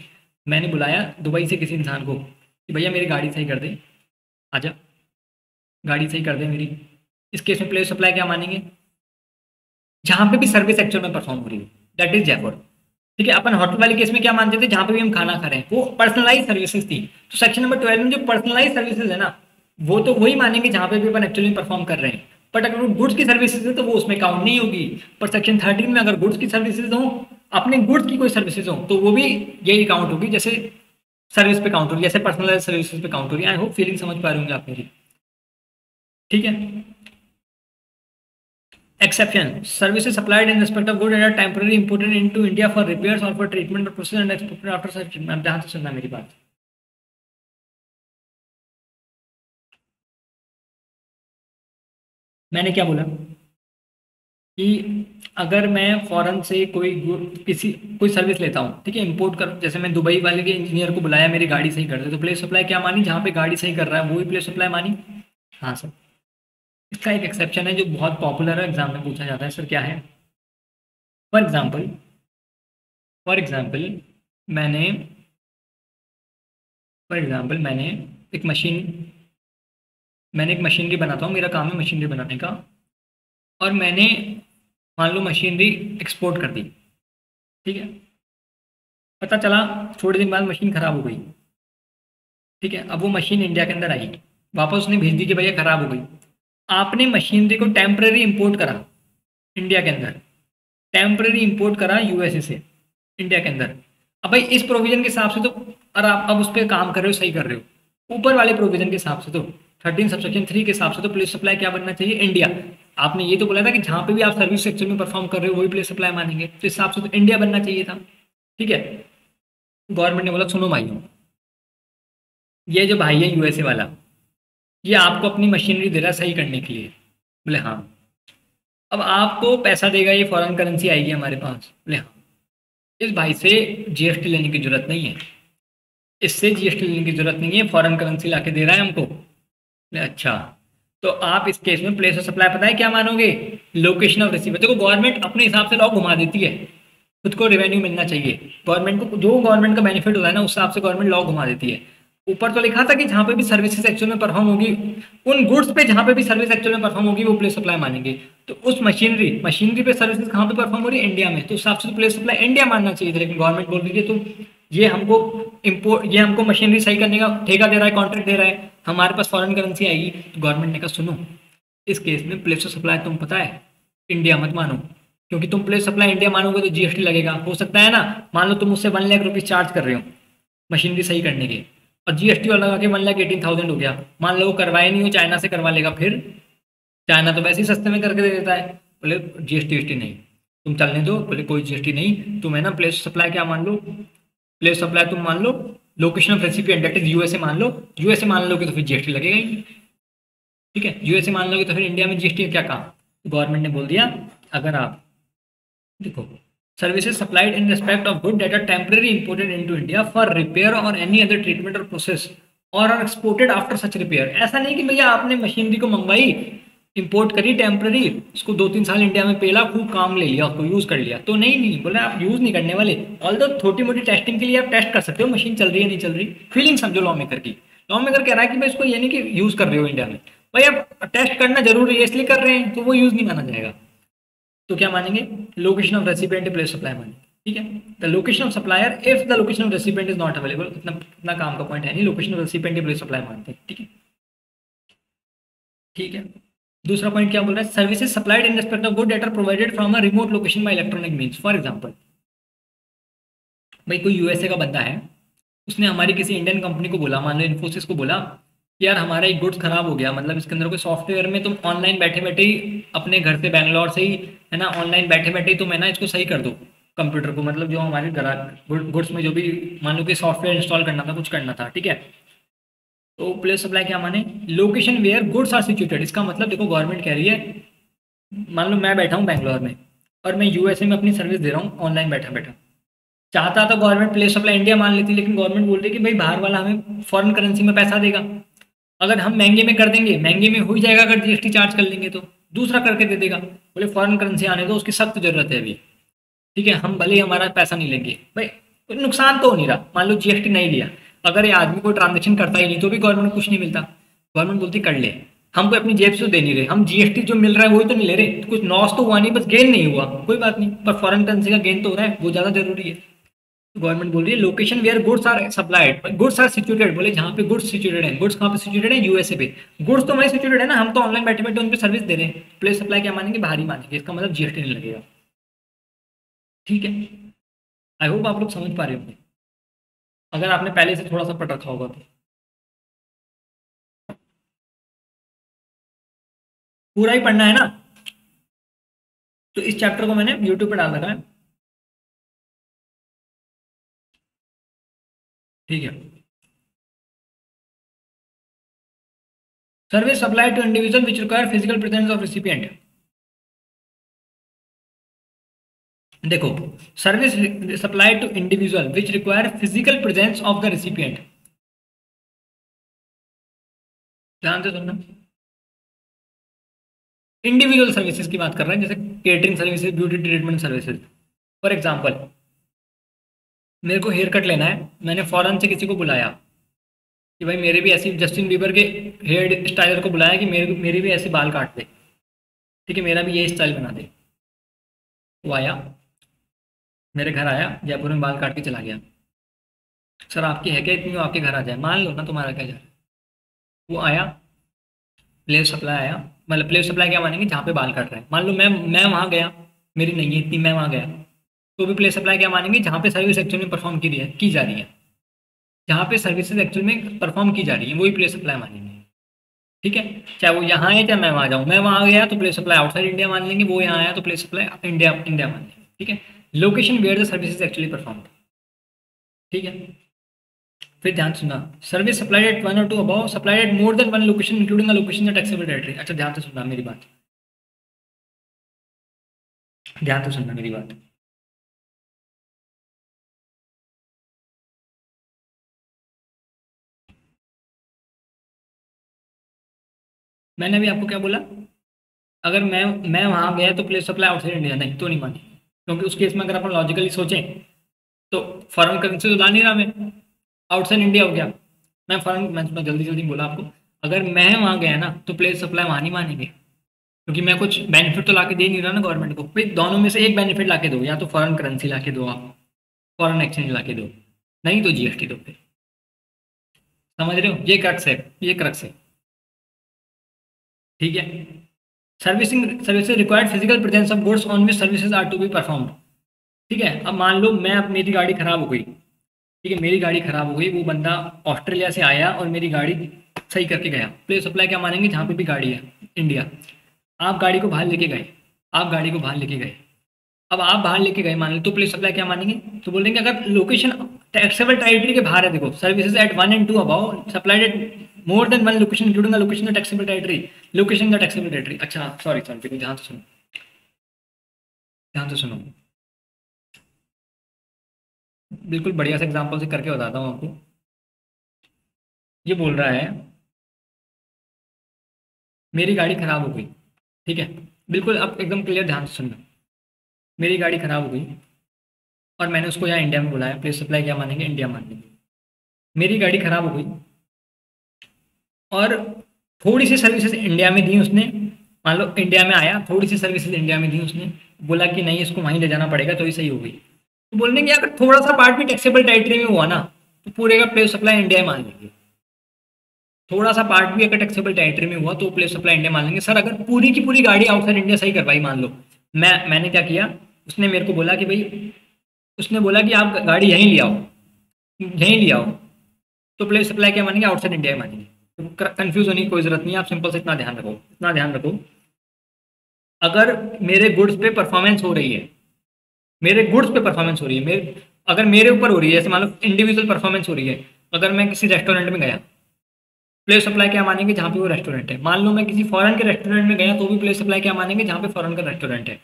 मैंने बुलाया दुबई से किसी इंसान को कि भैया मेरी गाड़ी सही कर दे, आजा गाड़ी सही कर दे मेरी। इस केस में प्लेस सप्लाई क्या मानेंगे, जहां पे भी सर्विस एक्चुअल में परफॉर्म हो रही है, दैट इज जयपुर, ठीक है। अपन होटल वाले केस में क्या मानते थे, जहां पे भी हम खाना खा रहे हैं वो पर्सनलाइज सर्विसेज थी। तो सेक्शन नंबर 12 में जो पर्सनलाइज सर्विसेज है ना, वो तो वही मानेंगे जहां पे भी अपन एक्चुअली परफॉर्म कर रहे हैं। बट अगर वो गुड्स की सर्विसेज है तो वो उसमें काउंट नहीं होगी। पर सेक्शन 13 में अगर गुड्स की सर्विसेज हो, अपने गुड्स की कोई सर्विसेज हो, तो वो भी यही काउंट होगी जैसे सर्विस पे काउंट होगी, जैसे पर्सनलाइज सर्विसेज पे काउंट होगी। आई होप फीलिंग समझ पा रहे होंगे आप मेरी, ठीक है। Exception services supplied in respect of good and temporary imported into India for repairs और फॉर ट्रीटमेंट और प्रोसेस एंड एक्सपोर्टेड आफ्टर सच। ध्यान से सुनना मेरी बात। मैंने क्या बोला कि अगर मैं फॉरेन से किसी कोई सर्विस लेता हूँ, ठीक है, इंपोर्ट कर, जैसे मैं दुबई वाले के इंजीनियर को बुलाया मेरी गाड़ी सही कर दे, तो प्लेस सप्लाई क्या मानी? जहाँ पे गाड़ी सही कर रहा है वही प्लेस सप्लाई मानी। हाँ सर। इसका एक एक्सेप्शन है जो बहुत पॉपुलर है, एग्जाम में पूछा जाता है। सर क्या है? फॉर एग्जाम्पल, फॉर एग्जाम्पल मैंने फॉर एग्जाम्पल एक मशीन मैंने एक मशीनरी बनाता हूँ, मेरा काम है मशीनरी बनाने का, और मैंने मान लो मशीनरी एक्सपोर्ट कर दी, ठीक है। पता चला थोड़े दिन बाद मशीन खराब हो गई, ठीक है। अब वो मशीन इंडिया के अंदर आई, वापस उसने भेज दी कि भैया खराब हो गई। आपने मशीनरी को टेम्पररी इंपोर्ट करा इंडिया के अंदर, टेम्पररी इंपोर्ट करा यूएसए से इंडिया के अंदर। अब भाई इस प्रोविजन के हिसाब से तो, और आप अब उस पर काम कर रहे हो, सही कर रहे हो, ऊपर वाले प्रोविजन के हिसाब से तो 13 सबसेक्शन 3 के हिसाब से तो प्लेस सप्लाई क्या बनना चाहिए? इंडिया। आपने ये तो बोला था कि जहाँ पे भी आप सर्विस सेक्टर में परफॉर्म कर रहे हो वही प्लेस सप्लाई मानेंगे, तो इस हिसाब से तो इंडिया बनना चाहिए था, ठीक है। गवर्नमेंट ने बोला सुनो भाइयों, ये जो भाई है यूएसए वाला, ये आपको अपनी मशीनरी दे रहा है सही करने के लिए। बोले हाँ। अब आपको पैसा देगा, ये फॉरेन करेंसी आएगी हमारे पास। बोले हाँ। इस भाई से जीएसटी लेने की जरूरत नहीं है, इससे जीएसटी लेने की जरूरत नहीं है, फॉरेन करेंसी लाके दे रहा है हमको। बोले अच्छा। तो आप इस केस में प्लेस ऑफ सप्लाई पता है क्या मानोगे? Location of receiver. देखो गवर्नमेंट अपने हिसाब से लॉ घुमा देती है, खुद को रेवेन्यू मिलना चाहिए, गवर्नमेंट को जो गवर्नमेंट का बेनिफिट होता है ना, उस हिसाब से गवर्नमेंट लॉ घुमा देती है। ऊपर तो लिखा था कि जहाँ पे भी सर्विसेज एक्चुअल में परफॉर्म होगी, उन गुड्स पे जहाँ पे भी सर्विस एक्चुअल में परफॉर्म होगी वो प्लेस सप्लाई मानेंगे। तो उस मशीनरी पे सर्विसेज कहाँ पे परफॉर्म हो रही है? इंडिया में, तो उस हिसाब से तो प्लेस सप्लाई इंडिया मानना चाहिए था। लेकिन गवर्नमेंट बोल रही है तो ये हमको मशीनरी सही करने का ठेका दे रहा है, कॉन्ट्रैक्ट दे रहा है, हमारे पास फॉरेन करेंसी आएगी। तो गवर्नमेंट ने कहा सुनो, इस केस में प्लेस ऑफ सप्लाई तुम पता है इंडिया मत मानो, क्योंकि तुम प्लेस सप्लाई इंडिया मानोगे तो जीएसटी लगेगा। हो सकता है ना, मान लो तुम मुझसे 1 लाख रुपीज चार्ज कर रहे हो मशीनरी सही करने के, और जीएसटी वाला लगा के 1,18,000 हो गया। मान लो वो करवाए नहीं हो, चाइना से करवा लेगा, फिर चाइना तो वैसे ही सस्ते में करके दे देता है। बोले जीएसटी वीएसटी नहीं, तुम चलने दो। बोले कोई जीएसटी नहीं, तुम है ना प्लेस सप्लाई क्या मान लो, प्लेस सप्लाई तुम मान लो, location of recipient that is USA मान लो। यूएसए मान लोगे तो फिर जीएसटी लगेगा ही नहीं, ठीक है। यूएसए मान लोगे तो फिर इंडिया में जीएसटी क्या काम? गवर्नमेंट ने बोल दिया अगर आप देखो, services supplied in respect of good data temporary imported into India for repair और एनी अदर ट्रीटमेंट और प्रोसेस और are exported after such repair. ऐसा नहीं कि भैया आपने मशीनरी को मंगवाई, इंपोर्ट करी टेम्पररी, उसको 2-3 साल इंडिया में पेला, खूब काम ले लिया, उसको यूज कर लिया, तो नहीं नहीं बोला आप यूज नहीं करने वाले। ऑल दो छोटी मोटी टेस्टिंग के लिए आप टेस्ट कर सकते हो मशीन चल रही है नहीं चल रही, फीलिंग समझो लॉ मेकर की। लॉ मेकर कह रहा है कि भाई इसको ये नहीं कि यूज कर रहे हो इंडिया में, भाई आप टेस्ट करना जरूरी है इसलिए कर रहे हैं, तो वो यूज नहीं माना जाएगा। तो क्या मानेंगे? Location of recipient place supply मानेंगे, ठीक है। The location of supplier if the location of recipient is not available, इतना काम का पॉइंट है नहीं, location of recipient place supply मानते हैं, ठीक है। ठीक है। दूसरा पॉइंट क्या बोल रहा है? Services supplied in respect of good data provided from a remote location bye electronic means. For example, भाई कोई यूएसए का बंदा है, उसने हमारी किसी इंडियन कंपनी को बोला, मान लो इन्फोसिस को बोला कि यार हमारा एक गुड्स खराब हो गया, मतलब इसके अंदर कोई सॉफ्टवेयर में तुम ऑनलाइन बैठे बैठे ही अपने घर से बैंगलोर से ही है ना, ऑनलाइन बैठे बैठे ही तुम है ना इसको सही कर दो कंप्यूटर को, मतलब जो हमारे गुड्स में जो भी मान लो कि सॉफ्टवेयर इंस्टॉल करना था, कुछ करना था, ठीक है। तो प्लेस सप्लाई क्या माने? Location where goods are situated. इसका मतलब देखो गवर्नमेंट कह रही है, मान लो मैं बैठा हूँ बैंगलोर में और मैं यूएसए में अपनी सर्विस दे रहा हूँ ऑनलाइन बैठा बैठा, चाहता तो गवर्नमेंट प्लेस सप्लाई इंडिया मान लेती, लेकिन गवर्नमेंट बोल रही है कि भाई बाहर वाला हमें फॉरेन करेंसी में पैसा देगा, अगर हम महंगे में कर देंगे, महंगे में हो ही जाएगा, अगर जीएसटी चार्ज कर लेंगे तो दूसरा करके दे देगा। बोले फॉरेन करेंसी आने दो, उसकी सख्त जरूरत है अभी, ठीक है, हम भले ही हमारा पैसा नहीं लेंगे। भाई कोई नुकसान तो हो नहीं रहा, मान लो जीएसटी नहीं लिया, अगर ये आदमी कोई ट्रांजेक्शन करता ही नहीं तो भी गवर्नमेंट कुछ नहीं मिलता। गवर्नमेंट बोलती कर ले, हमको अपनी जेब से तो दे नहीं रहे, हम जीएसटी जो मिल रहा है वही तो नहीं ले रहे, तो कुछ लॉस तो हुआ नहीं, बस गेन नहीं हुआ, कोई बात नहीं, पर फॉरेन करेंसी का गेन तो हो रहा है, वो ज्यादा जरूरी है। गवर्नमेंट बोल रही है location where goods are supplied, goods are situated, बोले जहाँ पे गुड्स सिचुएटेड है, गुड्स कहाँ पे सिचुएटेड है? यूएसए पे। गुड्स तो वहीं सिचुएटेड है ना, हम तो ऑनलाइन बैठे बैठे उन पे सर्विस दे रहे हैं, प्लेस सप्लाई क्या मानेंगे? बाहर ही मानेंगे, इसका मतलब जीएसटी नहीं लगेगा, ठीक है। आई होप आप लोग समझ पा रहे होंगे, अगर आपने पहले से थोड़ा सा पढ़ रखा होगा तो। पूरा ही पढ़ना है ना? तो इस चैप्टर को मैंने यूट्यूब पे डाल रखा है, ठीक है। Service supply to individual which require physical presence of recipient. देखो, service supply to individual which require physical presence of the recipient, ध्यान से सुनना। इंडिविजुअल सर्विसेज की बात कर रहे हैं, जैसे catering services, beauty treatment services. For example, मेरे को हेयर कट लेना है, मैंने फॉरेन से किसी को बुलाया कि भाई मेरे भी ऐसी, जस्टिन बीबर के हेयर स्टाइलर को बुलाया कि मेरे भी ऐसे बाल काट दे, ठीक है, मेरा भी ये स्टाइल बना दे। वो आया, मेरे घर आया, जयपुर में बाल काट के चला गया। सर आपकी है क्या इतनी, वो आपके घर आ जाए, मान लो ना तुम्हारा क्या जा रहा है। वो आया, प्लेस सप्लाई आया, मतलब प्लेस सप्लाई क्या मानेंगे, जहाँ पे बाल काट रहे हैं। मान लो मैं वहाँ गया, मेरी नहीं है इतनी, मैं वहाँ गया, तो भी प्लेस सप्लाई क्या मानेंगे, जहाँ पे सर्विस एक्चुअल में परफॉर्म की जा रही है, जहाँ पे सर्विसेज एक्चुअल में परफॉर्म की जा रही है, वही प्लेस सप्लाई मानेंगे, ठीक है। चाहे वो यहाँ है चाहे मैं वहाँ जाऊँ, मैं वहाँ गया तो प्लेस सप्लाई आउटसाइड इंडिया मान लेंगे, वो यहाँ आया तो प्लेस सप्लाई इंडिया इंडिया मान लेंगे, ठीक है। Location where the services actually perform, ठीक है। फिर ध्यान सुनना, सर्विस सप्लाइड एट वन और two above, supplied at more than one location including a location in taxable territory. अच्छा ध्यान से सुनना मेरी बात, ध्यान से सुनना मेरी बात। मैंने अभी आपको क्या बोला, अगर मैं वहां गया तो प्लेस सप्लाई आउटसाइड इंडिया, नहीं तो नहीं मानी, क्योंकि उस केस में अगर अपन लॉजिकली सोचें तो फॉरेन करेंसी तो ला नहीं रहा मैं, आउटसाइड इंडिया हो गया। मैं जल्दी जल्दी बोला आपको, अगर मैं वहां गया ना तो प्लेस सप्लाई वहां नहीं मानेंगे, क्योंकि मैं कुछ बेनिफिट तो ला के दे नहीं रहा ना गवर्नमेंट को। भाई दोनों में से एक बेनिफिट ला के दो, या तो फॉरेन करेंसी ला के दो, आप फॉरेन एक्सचेंज ला के दो, नहीं तो जीएसटी दो। फिर समझ रहे हो, ये क्रक्स है, ये क्रक्स है, ठीक है। Servicing services required physical presence of goods on which services are to be performed, ठीक है। अब मान लो मैं, अब मेरी गाड़ी खराब हो गई, ठीक है, मेरी गाड़ी खराब हो गई, वो बंदा ऑस्ट्रेलिया से आया और मेरी गाड़ी सही करके गया, प्लेस सप्लाई क्या मानेंगे, जहाँ पे भी गाड़ी है इंडिया। आप गाड़ी को बाहर लेके गए, आप गाड़ी को बाहर लेके गए, अब आप बाहर लेके गए मान लो, तो प्लेस सप्लाई क्या मानेंगे, तो बोलेंगे अगर लोकेशन टैक्सेबल टेरिटरी के बाहर है, देखो services at one and two above supplied at more than one location including the location the taxable territory, location the taxable territory. अच्छा सॉरी सॉरी, देखो ध्यान से सुनो, ध्यान से सुनो, बिल्कुल बढ़िया से एग्जांपल से करके बताता हूँ आपको। ये बोल रहा है मेरी गाड़ी खराब हो गई, ठीक है, बिल्कुल अब एकदम क्लियर ध्यान से सुनना। मेरी गाड़ी खराब हो गई और मैंने उसको यहाँ इंडिया में बुलाया, प्लेस सप्लाई क्या मानेंगे, इंडिया मान लेंगे। मेरी गाड़ी खराब हो गई और थोड़ी सी सर्विसेज इंडिया में दी उसने, मान लो इंडिया में आया, थोड़ी सी सर्विसेज इंडिया में दी उसने, बोला कि नहीं इसको वहीं ले जाना पड़ेगा तो ही सही हो गई, तो बोल देंगे अगर थोड़ा सा पार्ट भी टैक्सेबल टेरिटरी में हुआ ना, तो पूरे का प्लेस सप्लाई इंडिया मान लेंगे। थोड़ा सा पार्ट भी अगर टैक्सेबल टेरिटरी में हुआ तो प्लेस सप्लाई इंडिया मान लेंगे। सर अगर पूरी की पूरी गाड़ी आउटसाइड इंडिया सही करवाई, मान लो मैंने क्या किया, उसने मेरे को बोला कि भाई, उसने बोला कि आप गाड़ी यहीं ले आओ, यहीं ले आओ, तो प्लेस सप्लाई क्या मानेंगे, आउटसाइड इंडिया मानेंगे। तो कंफ्यूज होने की कोई जरूरत नहीं है, आप सिंपल से इतना ध्यान रखो, इतना ध्यान रखो, अगर मेरे गुड्स पे परफॉर्मेंस हो रही है, मेरे गुड्स पे परफॉर्मेंस हो रही है, मेरे अगर मेरे ऊपर हो रही है, जैसे मान लो इंडिविजुअल परफॉर्मेंस हो रही है, अगर मैं किसी रेस्टोरेंट में गया, प्लेस सप्लाई क्या मानेंगे, जहाँ पे वो रेस्टोरेंट है। मान लो मैं किसी फॉरेन के रेस्टोरेंट में गया, तो भी प्लेस सप्लाई क्या मानेंगे, जहाँ पे फॉरेन का रेस्टोरेंट है।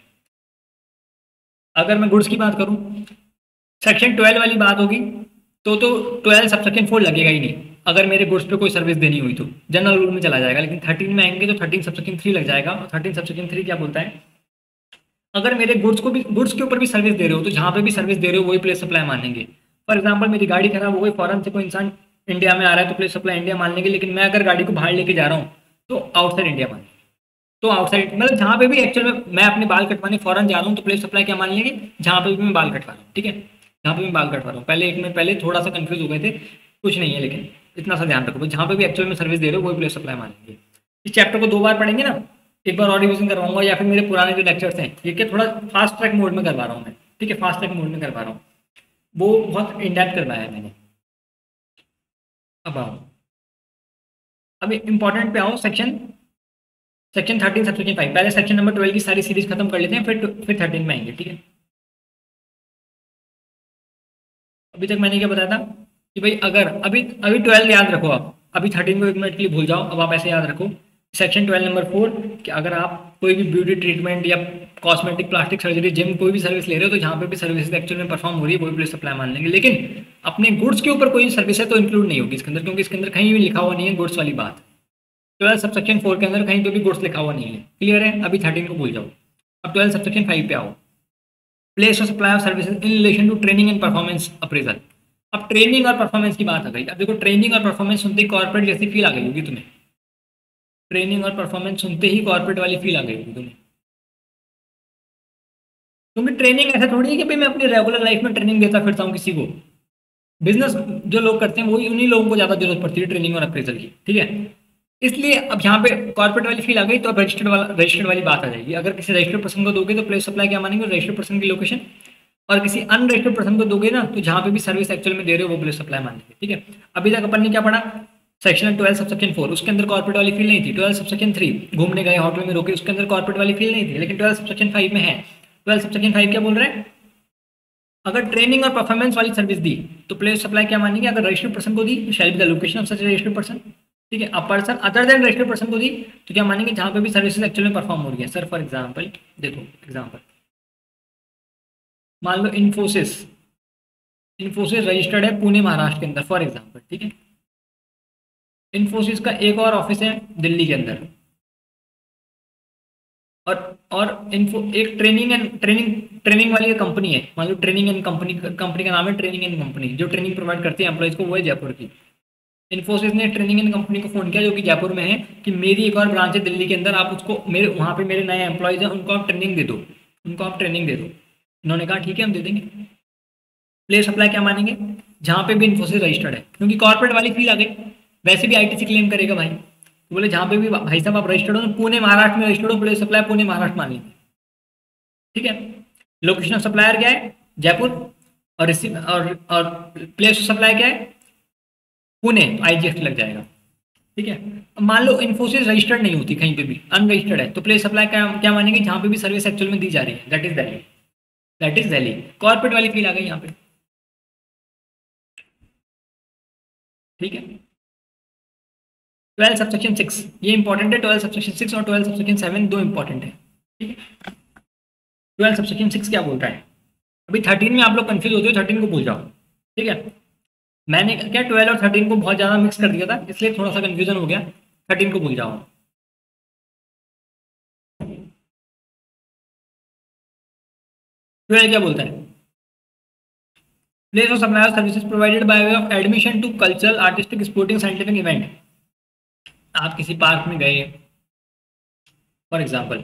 अगर मैं गुड्स की बात करूँ, सेक्शन 12 वाली बात होगी तो 12 सब सेक्शन 4 लगेगा ही नहीं, अगर मेरे गुड्स पे कोई सर्विस देनी हुई तो जनरल रूल में चला जाएगा। लेकिन 13 में आएंगे तो 13 सब सेक्शन 3 लग जाएगा, और 13 सब सेक्शन 3 क्या बोलता है, अगर मेरे गुड्स के ऊपर भी सर्विस दे रहे हो, तो जहाँ पे भी सर्विस दे रहे हो वही प्लेस सप्लाई मानेंगे। फॉर एग्जाम्पल मेरी गाड़ी खराब हो गई, फॉरन से कोई इंसान इंडिया में आ रहा है, तो प्लेस सप्लाई इंडिया मान लेंगे। लेकिन मैं अगर गाड़ी को बाहर लेके जा रहा हूँ तो आउटसाइड इंडिया मान लेंगे। तो आउटसाइड मतलब जहाँ पे भी एक्चुअल में मैं अपने बाल कटवाने फॉरन जा रहा हूँ, तो प्लेस सप्लाई क्या मान लेंगे, जहाँ पे भी मैं बाल कटवा रहा हूँ, ठीक है, जहाँ पे मैं बाल कटवा रहा हूँ। पहले एक मिनट पहले थोड़ा सा कंफ्यूज हो गए थे, कुछ नहीं है, लेकिन इतना सा ध्यान रखो, जहाँ पे भी एक्चुअल में सर्विस दे रहे हो वही प्लेस सप्लाई मान लेंगे। इस चैप्टर को 2 बार पढ़ेंगे ना, एक बार और रिविजन करवाऊंगा, या फिर मेरे पुराने जो लेक्चर्स हैं, ये क्या थोड़ा फास्ट ट्रैक मोड में करवा रहा हूँ मैं, ठीक है, फास्ट ट्रैक मोड में करवा रहा हूँ, वो बहुत इन डेप्थ करवाया है मैंने। अब आओ, अब इम्पोर्टेंट पे आओ, सेक्शन सेक्शन 13 सब सेक्शन 5, पहले सेक्शन नंबर 12 की सारी सीरीज खत्म कर लेते हैं, फिर 13 में आएंगे, ठीक है। अभी तक मैंने क्या बताया था कि भाई अगर अभी अभी 12 याद रखो आप, अभी 13 को 1 मिनट के लिए भूल जाओ, अब आप ऐसे याद रखो सेक्शन 12 नंबर 4 कि अगर आप कोई भी ब्यूटी ट्रीटमेंट या कॉस्मेटिक प्लास्टिक सर्जरी जिम कोई भी सर्विस ले रहे हो, तो जहाँ पे भी सर्विस एक्चुअल में परफॉर्म हो रही है वही प्लेस सप्लाई मान लेंगे, लेकिन अपने गुड्स के ऊपर कोई सर्विस है तो इंक्लूड नहीं होगी इसके अंदर, क्योंकि इसके अंदर कहीं भी लिखा हुआ नहीं है गुड्स वाली बात। 12 सबसेक्शन 4 के अंदर कहीं पे भी गुड्स लिखा हुआ नहीं है, क्लियर है। अभी 13 को भूल जाओ, अब 12 सबसेक्शन 5 पे आओ, place of supply of services in relation to training and performance appraisal. अब ट्रेनिंग और परफॉर्मेंस की बात आ गई। अब देखो ट्रेनिंग और परफॉर्मेंस सुनते ही कॉर्पोरेट जैसी फील आ गई होगी तुम्हें, ट्रेनिंग और परफॉर्मेंस सुनते ही कॉर्पोरेट वाली फील आ गई होगी तुम्हें, क्योंकि ट्रेनिंग ऐसा थोड़ी है कि भाई मैं अपनी रेगुलर लाइफ में ट्रेनिंग देता फिरता हूँ किसी को। बिजनेस जो लोग करते हैं वही उन्हीं लोगों को ज्यादा जरूरत पड़ती है ट्रेनिंग और अप्रेजल की, ठीक है। इसलिए अब यहाँ पे कॉर्पोरेट वाली फील आ गई, तो अब रजिस्टर्ड वाली बात आ जाएगी। अगर किसी रजिस्टर्ड पर्सन को दोगे तो प्लेस सप्लाई क्या मानेंगे, रजिस्टर्ड पर्सन की लोकेशन, और किसी अनरजिस्टर्ड पर्सन को दोगे ना तो जहाँ पे भी सर्विस एक्चुअल में दे रहे हो वो प्लेस सप्लाई मानेंगे, ठीक है। अभी तक अपन ने क्या पढ़ा, सेक्शन 12 सबसेक्शन 4, उसके अंदर कॉर्पोरेट वाली फील नहीं थी। 12 सबसेक्शन 3 घूमने गए होटल में रोके, उसके अंदर कॉर्पोरेट वाली फील नहीं थी, लेकिन 12 सबसेक्शन 5 में है। 12 सबसेक्शन 5 क्या बोल रहे हैं, अगर ट्रेनिंग और परफॉर्मेंस वाली सर्विस दी तो प्लेस सप्लाई क्या मानेंगे, अगर रजिस्टर्ड पर्सन को दी तो शैल be the location of such registered person, ठीक है। अब person other than registered person को दी तो क्या मानेंगे, जहां पे भी सर्विसेज एक्चुअल में परफॉर्म हो रही है। सर फॉर एग्जांपल देखो, एग्जांपल मान लो इन्फोसिस, इन्फोसिस रजिस्टर्ड है पुणे महाराष्ट्र के अंदर फॉर एग्जांपल, ठीक है। इन्फोसिस का एक और ऑफिस है दिल्ली के अंदर, और इन्फो एक ट्रेनिंग वाली कंपनी है, मान लो ट्रेनिंग एंड कंपनी का नाम है ट्रेनिंग एंड कंपनी, जो ट्रेनिंग प्रोवाइड करती है एम्प्लॉइज को वो है जयपुर की। इन्फोसिस ने ट्रेनिंग एंड कंपनी को फोन किया जो कि जयपुर में है कि मेरी एक और ब्रांच है दिल्ली के अंदर, आप उसको मेरे वहाँ पे मेरे नए एम्प्लॉयज हैं उनको आप ट्रेनिंग दे दो, उनको आप ट्रेनिंग दे दो। उन्होंने कहा ठीक है हम दे देंगे। प्लेस सप्लाई क्या मानेंगे, जहाँ पे भी इन्फोसिस रजिस्टर्ड है, क्योंकि कॉर्पोरेट वाली फील आ गई, वैसे भी आईटीसी क्लेम करेगा भाई, तो बोले जहाँ पे भी भाई साहब आप रजिस्टर्ड हो, पुणे महाराष्ट्र में रजिस्टर्ड हो, प्लेस सप्लाई पुणे महाराष्ट्र मान लीजिए, ठीक है। लोकेशन ऑफ सप्लायर क्या है, जयपुर, और रिसीव और प्लेस ऑफ सप्लाई क्या है, पुणे, आईजीएसटी लग जाएगा, ठीक है। अब मान लो इन्फोसिस रजिस्टर्ड नहीं होती कहीं पे भी, अनरजिस्टर्ड है, तो प्लेस सप्लाई क्या मानेंगे, जहाँ पे भी सर्विस एक्चुअल में दी जा रही है, that is Delhi, that is Delhi. Corporate वाली फील आ गई यहाँ पे, ठीक है। 12 सबसेक्शन 6 ये इंपॉर्टेंट है, 12 सबसेक्शन 6 और 12 सबसेक्शन 7 दो इंपॉर्टेंट है, ठीक है। 12 सबसेक्शन 6 क्या बोल रहा है, अभी 13 में आप लोग कंफ्यूज होते हो, 13 को भूल जाओ, ठीक है। मैंने क्या 12 और 13 को बहुत ज़्यादा मिक्स कर दिया था, इसलिए थोड़ा सा कंफ्यूजन हो गया, 13 को भूल जाओ। 12 क्या बोलता है, place of supply of services provided by way of admission to cultural artistic sporting scientific event. आप किसी पार्क में गए फॉर एग्जाम्पल,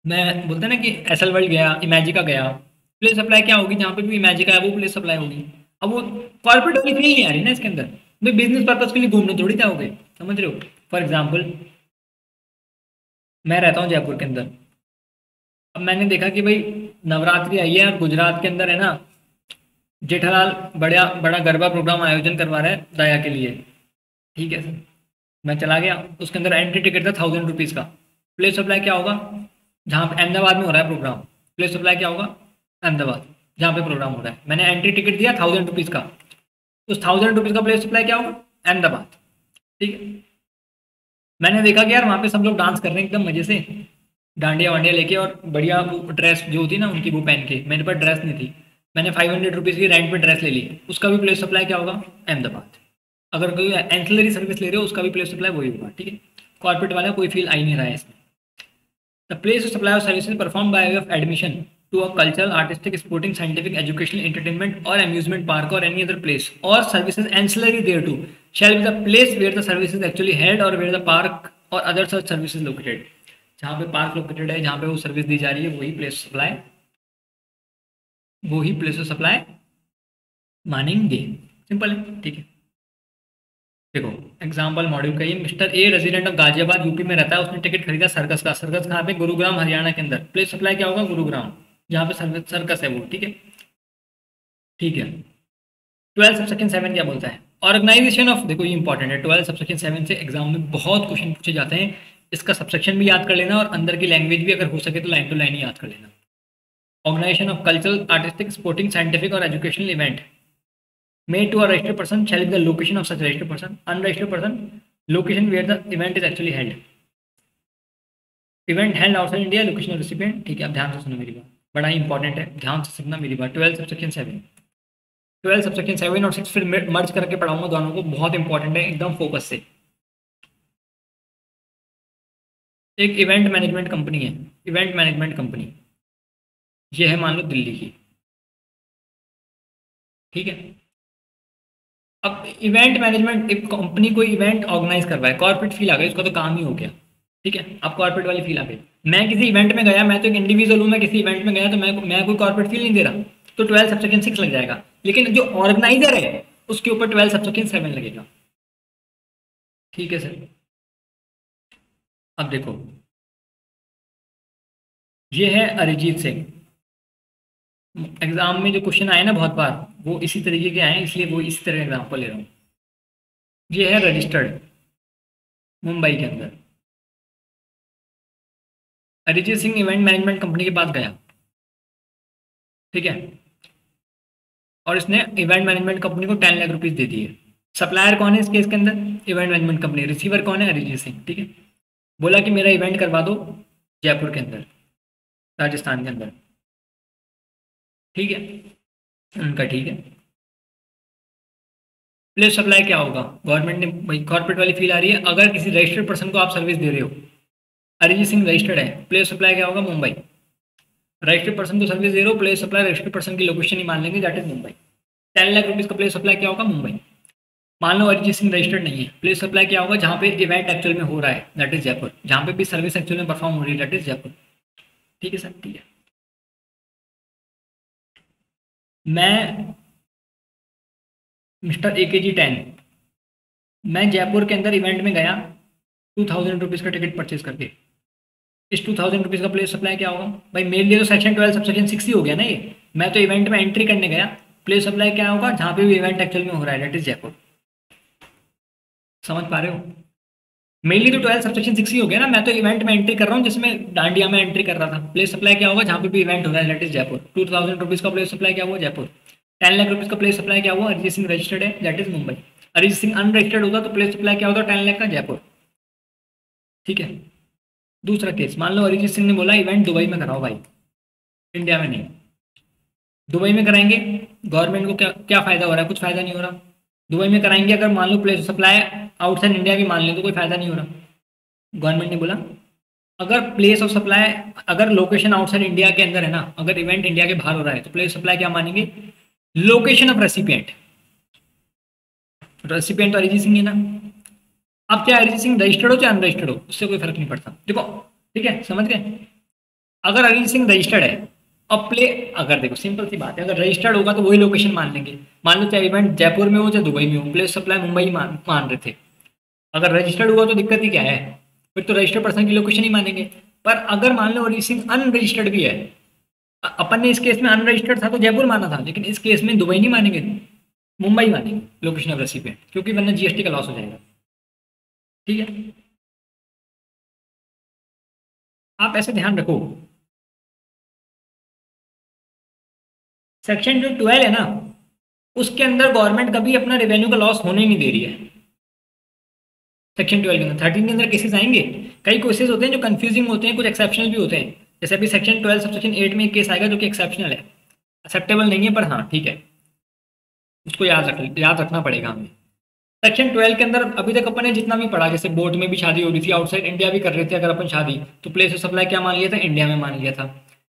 मैं बोलते हैं ना कि एसएल वर्ल्ड गया, इमेजिका गया, प्लेस सप्लाई क्या होगी, जहाँ पे भी इमेजिका है वो प्लेस सप्लाई होगी। अब वो कॉर्पोरेट वाली फील नहीं आ रही ना इसके अंदर, भाई बिजनेस पर्पज के लिए घूमने थोड़ी जाओगे, समझ रहे हो। फॉर एग्जाम्पल मैं रहता हूँ जयपुर के अंदर, अब मैंने देखा कि भाई नवरात्रि आई है और गुजरात के अंदर है ना जेठालाल बड़ा बड़ा गरबा प्रोग्राम आयोजन करवा रहा है दया के लिए, ठीक है सर। मैं चला गया, उसके अंदर एंट्री टिकट था 1000 रुपीज़ का। प्लेस सप्लाई क्या होगा, जहाँ पे अहमदाबाद में हो रहा है प्रोग्राम, प्लेस सप्लाई क्या होगा, अहमदाबाद जहाँ पे प्रोग्राम हो रहा है। मैंने एंट्री टिकट दिया 1000 रुपीज़ का, उस 1000 रुपीज़ का प्लेस सप्लाई क्या होगा, अहमदाबाद, ठीक है। मैंने देखा कि यार वहाँ पे सब लोग डांस कर रहे हैं एकदम मजे से, डांडिया वांडिया लेके, और बढ़िया वो ड्रेस जो होती है ना उनकी वो पहन के, मेरे पास ड्रेस नहीं थी, मैंने 500 रुपीज़ की रेंट पे ड्रेस ले ली, उसका भी प्लेस सप्लाई क्या होगा, अहमदाबाद। अगर कोई एंसिलरी सर्विस ले रहे हो उसका भी प्लेस सप्लाई वही होगा, ठीक है। कॉर्पोरेट वाला कोई फील आ ही नहीं रहा है इसमें। The place of supply of services performed by way of admission to a cultural artistic sporting scientific educational entertainment or amusement park or any other place or services ancillary thereto shall be the place where the services actually held or where the park or other such services located. जहाँ पे park located है, जहाँ पे वो service दी जा रही है वही प्लेस सप्लाई, वो ही प्लेस ऑफ सप्लाई मानेंगे। सिंपल है, ठीक है। देखो एग्जाम्पल मॉड्यूल का ये, mister a resident of Ghaziabad UP में रहता है, उसने टिकट खरीदा सर्कस का। सर्कस कहाँ पे, गुरुग्राम हरियाणा के अंदर। प्लेस सप्लाई क्या होगा, गुरुग्राम, जहाँ पे सर्कस है वो, ठीक है। ठीक है। 12 सबसेक्शन 7 क्या बोलता है, ऑर्गेनाइजेशन ऑफ, देखो ये इंपॉर्टेंट है, 12 सबसेक्शन 7 से एग्जाम में बहुत क्वेश्चन पूछे जाते हैं इसका सबसेक्शन भी याद कर लेना और अंदर की लैंग्वेज भी अगर हो सके तो लाइन टू लाइन ही याद कर लेना। Organisation of cultural, artistic, sporting, scientific or educational event made to a registered person shall be the location of such registered person. Unregistered person, location where the event is actually held. Event held outside India, location recipient. ठीक है, अब ध्यान से सुनो मेरी बात, बड़ा ही important है, ध्यान से सुनना मेरी बात। 12 सबसेक्शन 7, 12 सबसेक्शन 7 और 6 फिर मर्ज करके पढ़ाऊंगा दोनों को, बहुत इंपॉर्टेंट है, एकदम फोकस से। एक इवेंट मैनेजमेंट कंपनी है, इवेंट मैनेजमेंट कंपनी, ये है मान लो दिल्ली की, ठीक है। अब इवेंट मैनेजमेंट एक कंपनी कोई इवेंट ऑर्गेनाइज कर रहा है, कॉर्पोरेट फील आ गई, उसका तो काम ही हो गया, ठीक है। अब कॉर्पोरेट वाली फील आ गई, मैं किसी इवेंट में गया, मैं तो एक इंडिविजुअल हूँ, मैं किसी इवेंट में गया तो मैं कोई कॉर्पोरेट फील नहीं दे रहा, तो 12 सबसेक्शन 6 लग जाएगा। लेकिन जो ऑर्गेनाइजर है उसके ऊपर 12 सबसेक्शन 7 लगेगा, ठीक है सर। अब देखो, ये है अरिजीत सिंह। एग्जाम में जो क्वेश्चन आए ना बहुत बार, वो इसी तरीके के आए, इसलिए वो इसी तरह एग्जाम्पल ले रहा हूँ। ये है रजिस्टर्ड, मुंबई के अंदर। Arijit Singh event management company के पास गया, ठीक है, और इसने इवेंट मैनेजमेंट कंपनी को 10 लाख रुपीज दे दिए। सप्लायर कौन है इस केस के अंदर? Event management company. रिसीवर कौन है? अरिजीत सिंह, ठीक है। बोला कि मेरा इवेंट करवा दो जयपुर के अंदर, राजस्थान के अंदर, ठीक है। उनका ठीक है। प्लेस सप्लाई क्या होगा? गवर्नमेंट ने, भाई कॉर्पोरेट वाली फील आ रही है, अगर किसी रजिस्टर्ड पर्सन को आप सर्विस दे रहे हो, अरिजीत सिंह रजिस्टर्ड है, प्लेस सप्लाई क्या होगा? मुंबई। रजिस्टर्ड पर्सन को सर्विस दे रहे हो, प्लेस सप्लाई रजिस्टर्ड पर्सन की लोकेशन ही मान लेंगे, that is Mumbai. 10 lakh rupees का प्लेस सप्लाई क्या होगा? मुंबई। मान लो अरिजीत सिंह रजिस्टर्ड नहीं है, प्लेस सप्लाई क्या होगा? जहाँ पे इवेंट एक्चुअल में हो रहा है, दैट इज जयपुर। जहाँ पे भी सर्विस एक्चुअल में परफॉर्म हो रही है, दैट इज जयपुर, ठीक है सर, ठीक है। मैं मिस्टर AKG10, मैं जयपुर के अंदर इवेंट में गया 2000 रुपीज़ का टिकट परचेज करके। इस 2000 रुपीज़ का प्लेस सप्लाई क्या होगा? भाई मेरे लिए तो सेक्शन 12 सबसेक्शन 6 ही हो गया ना ये। मैं तो इवेंट में एंट्री करने गया, प्लेस सप्लाई क्या होगा? जहाँ पे भी इवेंट एक्चुअल में हो रहा है, दैट इज जयपुर। समझ पा रहे हो? मेनली तो 12 सबसेक्शन 6 ही हो गया ना। मैं तो इवेंट में एंट्री कर रहा हूँ, जिसमें डांडिया में एंट्री कर रहा था। प्लेस सप्लाई क्या होगा? जहाँ पे भी इवेंट हो रहा है, दैट इज जयपुर। 2000 रुपीज़ का प्लेस सप्लाई क्या हुआ? जयपुर। 10 लाख रुपीज़ का प्लेस सप्लाई क्या हुआ? अरिजीत सिंह रजिस्टर्ड है, that is Mumbai. Arijit Singh unregistered होता तो प्लेस सप्लाई क्या होता? 10 लाख का, जयपुर, ठीक है। दूसरा केस, मान लो अरिजीत सिंह ने बोला इवेंट दुबई में कराओ भाई, इंडिया में नहीं। दुबई में कराएंगे, गवर्नमेंट को क्या क्या फायदा हो रहा है? कुछ फायदा नहीं हो रहा। दुबई में कराएंगे, अगर मान लो प्लेस सप्लाई आउटसाइड इंडिया भी मान लें तो कोई फायदा नहीं हो रहा। गवर्नमेंट ने बोला अगर प्लेस ऑफ सप्लाई, अगर लोकेशन आउटसाइड इंडिया के अंदर है ना, अगर इवेंट इंडिया के बाहर हो रहा है तो प्लेस सप्लाई क्या मानेंगे? Location of recipient. रेसिपिएंट तो अरिजीत सिंह है ना। अब चाहे अरिजीत सिंह रजिस्टर्ड हो चाहे अनरजिस्टर्ड हो, उससे कोई फर्क नहीं पड़ता। देखो, ठीक है, समझ गए? अगर अरिजीत सिंह रजिस्टर्ड है और प्ले, अगर देखो सिंपल सी बात है, अगर रजिस्टर्ड होगा तो वही लोकेशन मान लेंगे। मान लो चाहे इवेंट जयपुर में हो चाहे दुबई में हो, प्लेस सप्लाई मुंबई मान रहे थे। अगर रजिस्टर्ड हुआ तो दिक्कत ही क्या है? फिर तो रजिस्टर्ड पर्सन की लोकेशन ही मानेंगे। पर अगर मान लो अरिजीत सिंह अनरजिस्टर्ड भी है, अपन ने इस केस में अनरजिस्टर्ड था तो जयपुर माना था, लेकिन इस केस में दुबई नहीं मानेंगे, मुंबई मानेंगे लोकेशन ऑफ रेसिपिएंट, क्योंकि वरना GST का लॉस हो जाएगा, ठीक है। आप ऐसे ध्यान रखो, सेक्शन जो 12 है ना, उसके अंदर गवर्नमेंट कभी अपना रेवेन्यू का लॉस होने नहीं दे रही है। सेक्शन 12 के अंदर 13 के अंदर केसेस आएंगे, कई केसेस होते हैं जो कंफ्यूजिंग होते हैं, कुछ एक्सेप्शनल भी होते हैं। जैसे अभी सेक्शन 12 सबसेक्शन 8 में एक केस आएगा जो कि एक्सेप्शनल है, एक्सेप्टेबल नहीं है, पर हाँ ठीक है, उसको याद रखना पड़ेगा हमें। सेक्शन 12 के अंदर अभी तक अपन ने जितना भी पढ़ा, जैसे बोट में भी शादी हो रही थी, आउटसाइड इंडिया भी कर रहे थे अगर अपन शादी, तो प्लेस ऑफ सप्लाई क्या मान लिया था? इंडिया में मान लिया था।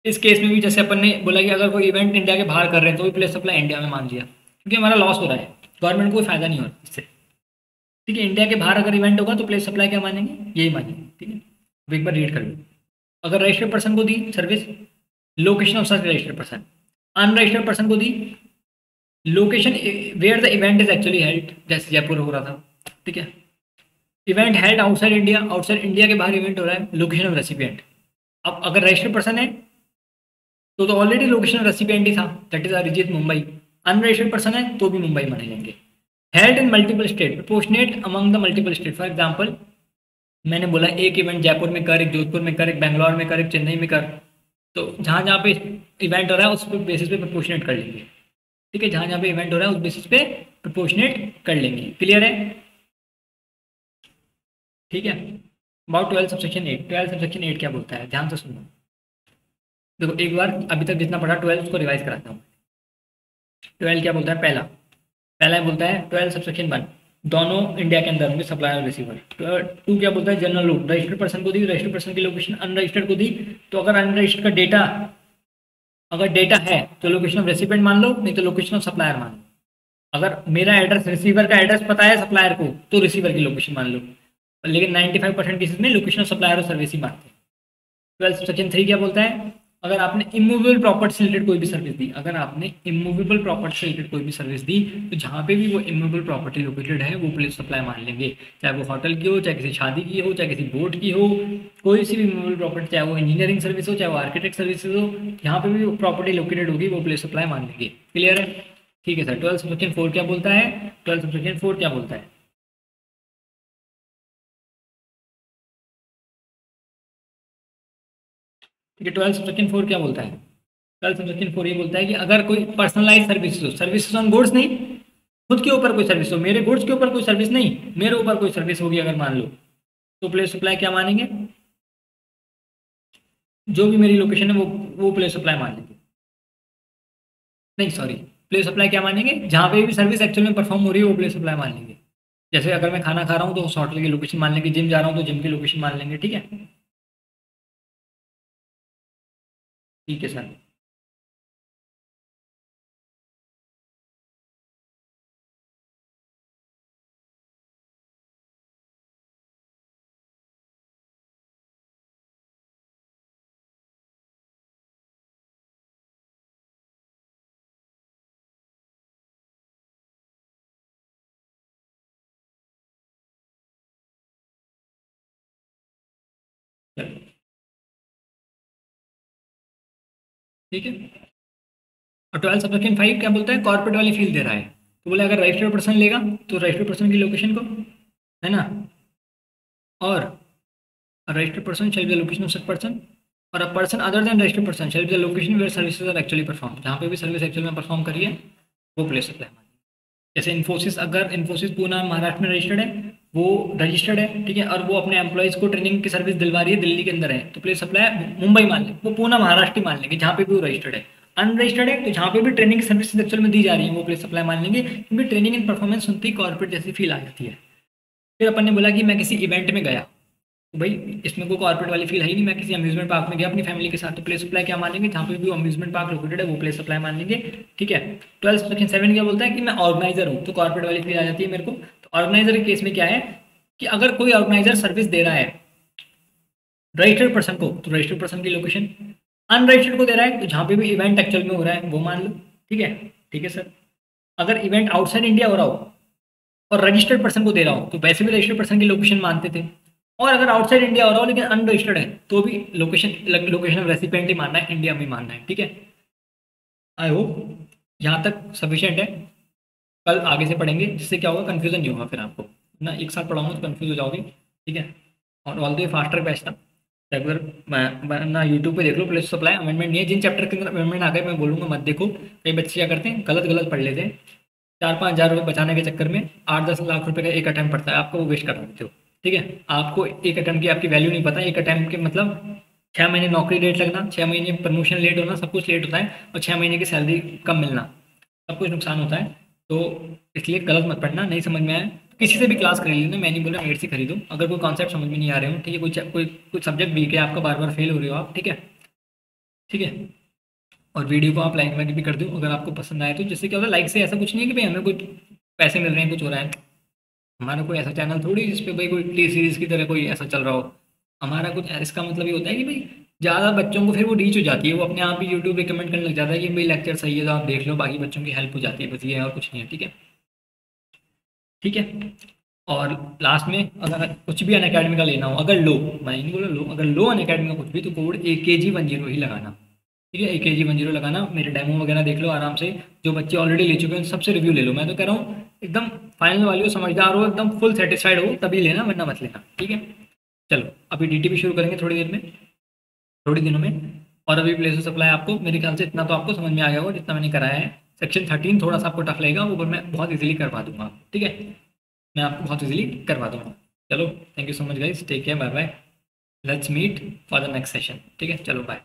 इस केस में भी जैसे अपन ने बोला कि अगर कोई इवेंट इंडिया के बाहर कर रहे हैं तो भी प्लेस सप्लाई इंडिया में मान लिया, क्योंकि हमारा लॉस हो रहा है, गवर्नमेंट को कोई फायदा नहीं हो रहा इससे, ठीक है। इंडिया के बाहर अगर इवेंट होगा तो प्लेस सप्लाई क्या मानेंगे? यही मानेंगे, ठीक है। अब एक बार रीड कर लो, अगर रजिस्टर्ड पर्सन को दी service, location of such registered person. Unregistered person को दी location where the event is actually held, जैसे जयपुर हो रहा था, ठीक है। Event held outside India, outside India के बाहर इवेंट हो रहा है, लोकेशन ऑफ रेसिपिएंट। अब अगर रजिस्टर्ड पर्सन है तो ऑलरेडी लोकेशन ऑफ रेसिपिएंट ही था, that is Arijit Mumbai. Unregistered person है तो भी मुंबई माने जाएंगे। Held in multiple state, proportionate among the multiple state, for example मैंने बोला एक इवेंट जयपुर में कर, एक जोधपुर में कर, एक बेंगलोर में कर, एक चेन्नई में कर। तो जहाँ जहाँ पे इवेंट हो रहा है उस पे बेसिस पे प्रपोर्शनेट कर लेंगे। ठीक है, जहाँ जहाँ पे इवेंट हो रहा है उस बेसिस पे प्रपोर्शनेट कर लेंगे। क्लियर है? ठीक है। अबाउट 12 सबसेक्शन 8, 12 सबसेक्शन 8 क्या बोलता है, ध्यान से सुनो। देखो एक बार अभी तक जितना पढ़ा 12 उसको रिवाइज कराता हूँ। 12 क्या बोलता है? पहला पहला बोलता है 12 सबसेक्शन 1, दोनों इंडिया के अंदर होंगे सप्लायर और रिसीवर। 2 क्या बोलता है? जनरल रूल, रजिस्टर्ड पर्सन को दी, रजिस्टर्ड पर्सन की लोकेशन अनरजिस्टर्ड को दी। तो अगर अनरजिस्टर्ड का डेटा, अगर डेटा है तो लोकेशन ऑफ रेसिपिएंट मान लो, नहीं तो लोकेशन ऑफ सप्लायर मान लो। अगर मेरा एड्रेस, रिसीवर का एड्रेस पता है सप्लायर को, तो रिसीवर की लोकेशन मान लो। लेकिन 95% केसेस में लोकेशन ऑफ सप्लायर और सर्विस ही मानते हैं। 12 सेक्शन 3 क्या बोलता है? अगर आपने इमूवेबल प्रॉपर्टी से रिलेटेड कोई भी सर्विस दी, अगर आपने इमूवेबल प्रॉपर्टी से रिलेटेड कोई भी सर्विस दी, तो जहाँ पे भी वो इमूवेबल प्रॉपर्टी लोकेटेड है वो प्लेस सप्लाई मान लेंगे। चाहे वो होटल की हो, चाहे किसी शादी की हो, चाहे किसी बोट की हो, कोई सी भी इमूवेबल प्रॉपर्टी, चाहे वो इंजीनियरिंग सर्विस हो, चाहे वो आर्किटेक्ट सर्विसेज हो, यहाँ पे भी प्रॉपर्टी लोकेटेड होगी वो प्लेस सप्लाई मान लेंगे। क्लियर है? ठीक है सर। 12 सेक्शन 4 क्या बोलता है? 12 सेक्शन 4 क्या बोलता है? ठीक है, 12 सेक्शन 4 क्या बोलता है? 12 सेक्शन 4 ये बोलता है कि अगर कोई पर्सनलाइज सर्विस हो, सर्विस ऑन गुड्स नहीं, खुद के ऊपर कोई सर्विस हो, मेरे गुड्स के ऊपर कोई सर्विस नहीं, मेरे ऊपर कोई सर्विस होगी अगर मान लो, तो प्लेस सप्लाई क्या मानेंगे? जो भी मेरी लोकेशन है वो प्लेस सप्लाई मान लेंगे। नहीं सॉरी, प्लेस सप्लाई क्या मानेंगे? जहाँ पे भी सर्विस एक्चुअल में परफॉर्म हो रही है वो प्लेस सप्लाई मान लेंगे। जैसे अगर मैं खाना खा रहा हूँ तो उस होटल की लोकेशन मान लेंगे, जिम जा रहा हूँ तो जिम की लोकेशन मान लेंगे। ठीक है? ठीक है सर। चलो, ठीक है। और 12 सेक्शन 5 क्या बोलता है? कॉर्पोरेट वाली फील्ड दे रहा है, तो बोले अगर रजिस्टर्ड पर्सन लेगा तो रजिस्टर्ड पर्सन की लोकेशन को, है ना, और registered person shall be the location of such person, और a person other than registered person shall be the location where services are actually performed, जहाँ पे भी सर्विस एक्चुअल में परफॉर्म करी है वो प्लेस सप्लाई मान। जैसे इन्फोसिस, अगर इन्फोसिस पूना महाराष्ट्र में रजिस्टर्ड है, वो रजिस्टर्ड है, ठीक है, और वो अपने एम्प्लॉयज़ को ट्रेनिंग की सर्विस दिलवा रही है, दिल्ली के अंदर है, तो प्लेस सप्लाई मुंबई मान लें, वो पूना महाराष्ट्र ही मान लेंगे जहाँ पे भी वो रजिस्टर्ड है। अनरजिस्टर्ड है तो जहाँ पे भी ट्रेनिंग की सर्विस एक्चुअल में दी जा रही है वो प्लेस सप्लाई मान लेंगे, क्योंकि ट्रेनिंग एंड परफॉर्मेंस सुनती कॉर्पोरेट जैसी फील आ जाती है। फिर अपन ने बोला कि मैं किसी इवेंट में गया, तो भाई इसमें कोई कॉर्पोरेट वाली फील है ही नहीं, मैं किसी अम्यूजमेंट पार्क में गया अपनी फैमिली के साथ, तो प्लेस सप्लाई क्या मान लेंगे? जहाँ पे भी अम्यूजमेंट पार्क लोकेटेड है वो प्लेस सप्लाई मान लेंगे। ठीक है। 12 सेक्शन 7 क्या बोलता है? कि मैं ऑर्गेनाइजर हूँ, तो कॉर्पोरेट वाली फील आ जाती है मेरे को। तो ऑर्गेनाइजर के केस में क्या है कि अगर कोई ऑर्गेनाइजर सर्विस दे रहा है रजिस्टर्ड पर्सन को, तो रजिस्टर्ड पर्सन की लोकेशन, अनरजिस्टर्ड को दे रहा है तो जहाँ पे भी इवेंट एक्चुअल में हो रहा है वो मान लो। ठीक है? ठीक है सर। अगर इवेंट आउटसाइड इंडिया हो रहा हो और रजिस्टर्ड पर्सन को दे रहा हो तो वैसे भी रजिस्टर्ड पर्सन की लोकेशन मानते थे, और अगर आउटसाइड इंडिया हो रहा हो लेकिन अनरजिस्टर्ड है तो भी लोकेशन ऑफ रेसिपेंट ही मानना है, इंडिया में मानना है। ठीक है? आई होप यहाँ तक सफिशिएंट है। कल आगे से पढ़ेंगे जिससे क्या होगा, कंफ्यूजन नहीं होगा फिर आपको ना, एक साथ पढ़ाऊंगा तो कंफ्यूज हो जाओगे। ठीक है? और ऑल द फास्टर बैच था रेगुलर ना, यूट्यूब पे देख लो, प्लेस सप्लाई अमेंडमेंट नहीं है, जिन चैप्टर के अंदर अमेंडमेंट आ गए मैं बोलूँगा मत देखो। कई बच्चे क्या करते हैं, गलत गलत पढ़ लेते हैं, 4-5 हज़ार रुपये बचाने के चक्कर में 8-10 लाख रुपए का एक अटैम्प्ट पड़ता है आपको, वो वेस्ट कर देते हो। ठीक है? आपको एक अटैम्प्ट की आपकी वैल्यू नहीं पता, एक अटैम्प्ट के मतलब 6 महीने नौकरी लेट लगना, 6 महीने प्रमोशन लेट होना, सब कुछ लेट होता है, और 6 महीने की सैलरी कम मिलना, सब कुछ नुकसान होता है। तो इसलिए गलत मत पढ़ना, नहीं समझ में आया तो किसी से भी क्लास खरीद लेना, मैं नहीं बोल रहा मेरे से खरीदो। अगर कोई कॉन्सेप्ट समझ में नहीं आ रहे हो, ठीक है, कोई सब्जेक्ट वीक है आपका, बार बार फेल हो रहे हो आप, ठीक है, ठीक है, और वीडियो को आप लाइक वाइक भी कर दो अगर आपको पसंद आए तो। जिससे क्या होता है, लाइक से ऐसा कुछ नहीं है कि भाई हमें कुछ पैसे मिल रहे हैं, कुछ हो रहा है। हमारा कोई ऐसा चैनल थोड़ी जिस पे भाई कोई टी सीरीज़ की तरह कोई ऐसा चल रहा हो। हमारा कुछ इसका मतलब ये होता है कि भाई ज़्यादा बच्चों को फिर वो रीच हो जाती है, वो अपने आप ही यूट्यूब रिकमेंड करने लग जाता है कि भाई लेक्चर सही है तो आप देख लो, बाकी बच्चों की हेल्प हो जाती है, बस ये है और कुछ नहीं है। ठीक है? ठीक है। और लास्ट में अगर कुछ भी अन अकेडमी का लेना हो, अगर लो, मैं नहीं बोला लो, अगर लो अन अकेडमी का कुछ भी, तो कोड AKG10 ही लगाना। ठीक है? AKG10 लगाना, मेरे डेमो वगैरह देख लो आराम से, जो बच्चे ऑलरेडी ले चुके हैं सबसे रिव्यू ले लो। मैं तो कह रहा हूँ एकदम फाइनल वाली हो, समझदार हो, एकदम फुल सेटिस्फाइड हो तभी लेना, वरना मत लेना। ठीक है? चलो अभी डीटीपी शुरू करेंगे थोड़ी देर में, थोड़ी दिनों में। और अभी प्लेस ऑफ सप्लाई आपको मेरे ख्याल से इतना तो आपको समझ में आ गया होगा जितना मैंने कराया है। सेक्शन 13 थोड़ा सा आपको टफ लगेगा, वो पर मैं बहुत इजीली करवा दूंगा, ठीक है, मैं आपको बहुत इजीली करवा दूंगा। चलो thank you so much guys, take care, bye bye, let's meet for the next session, ठीक है, चलो बाय।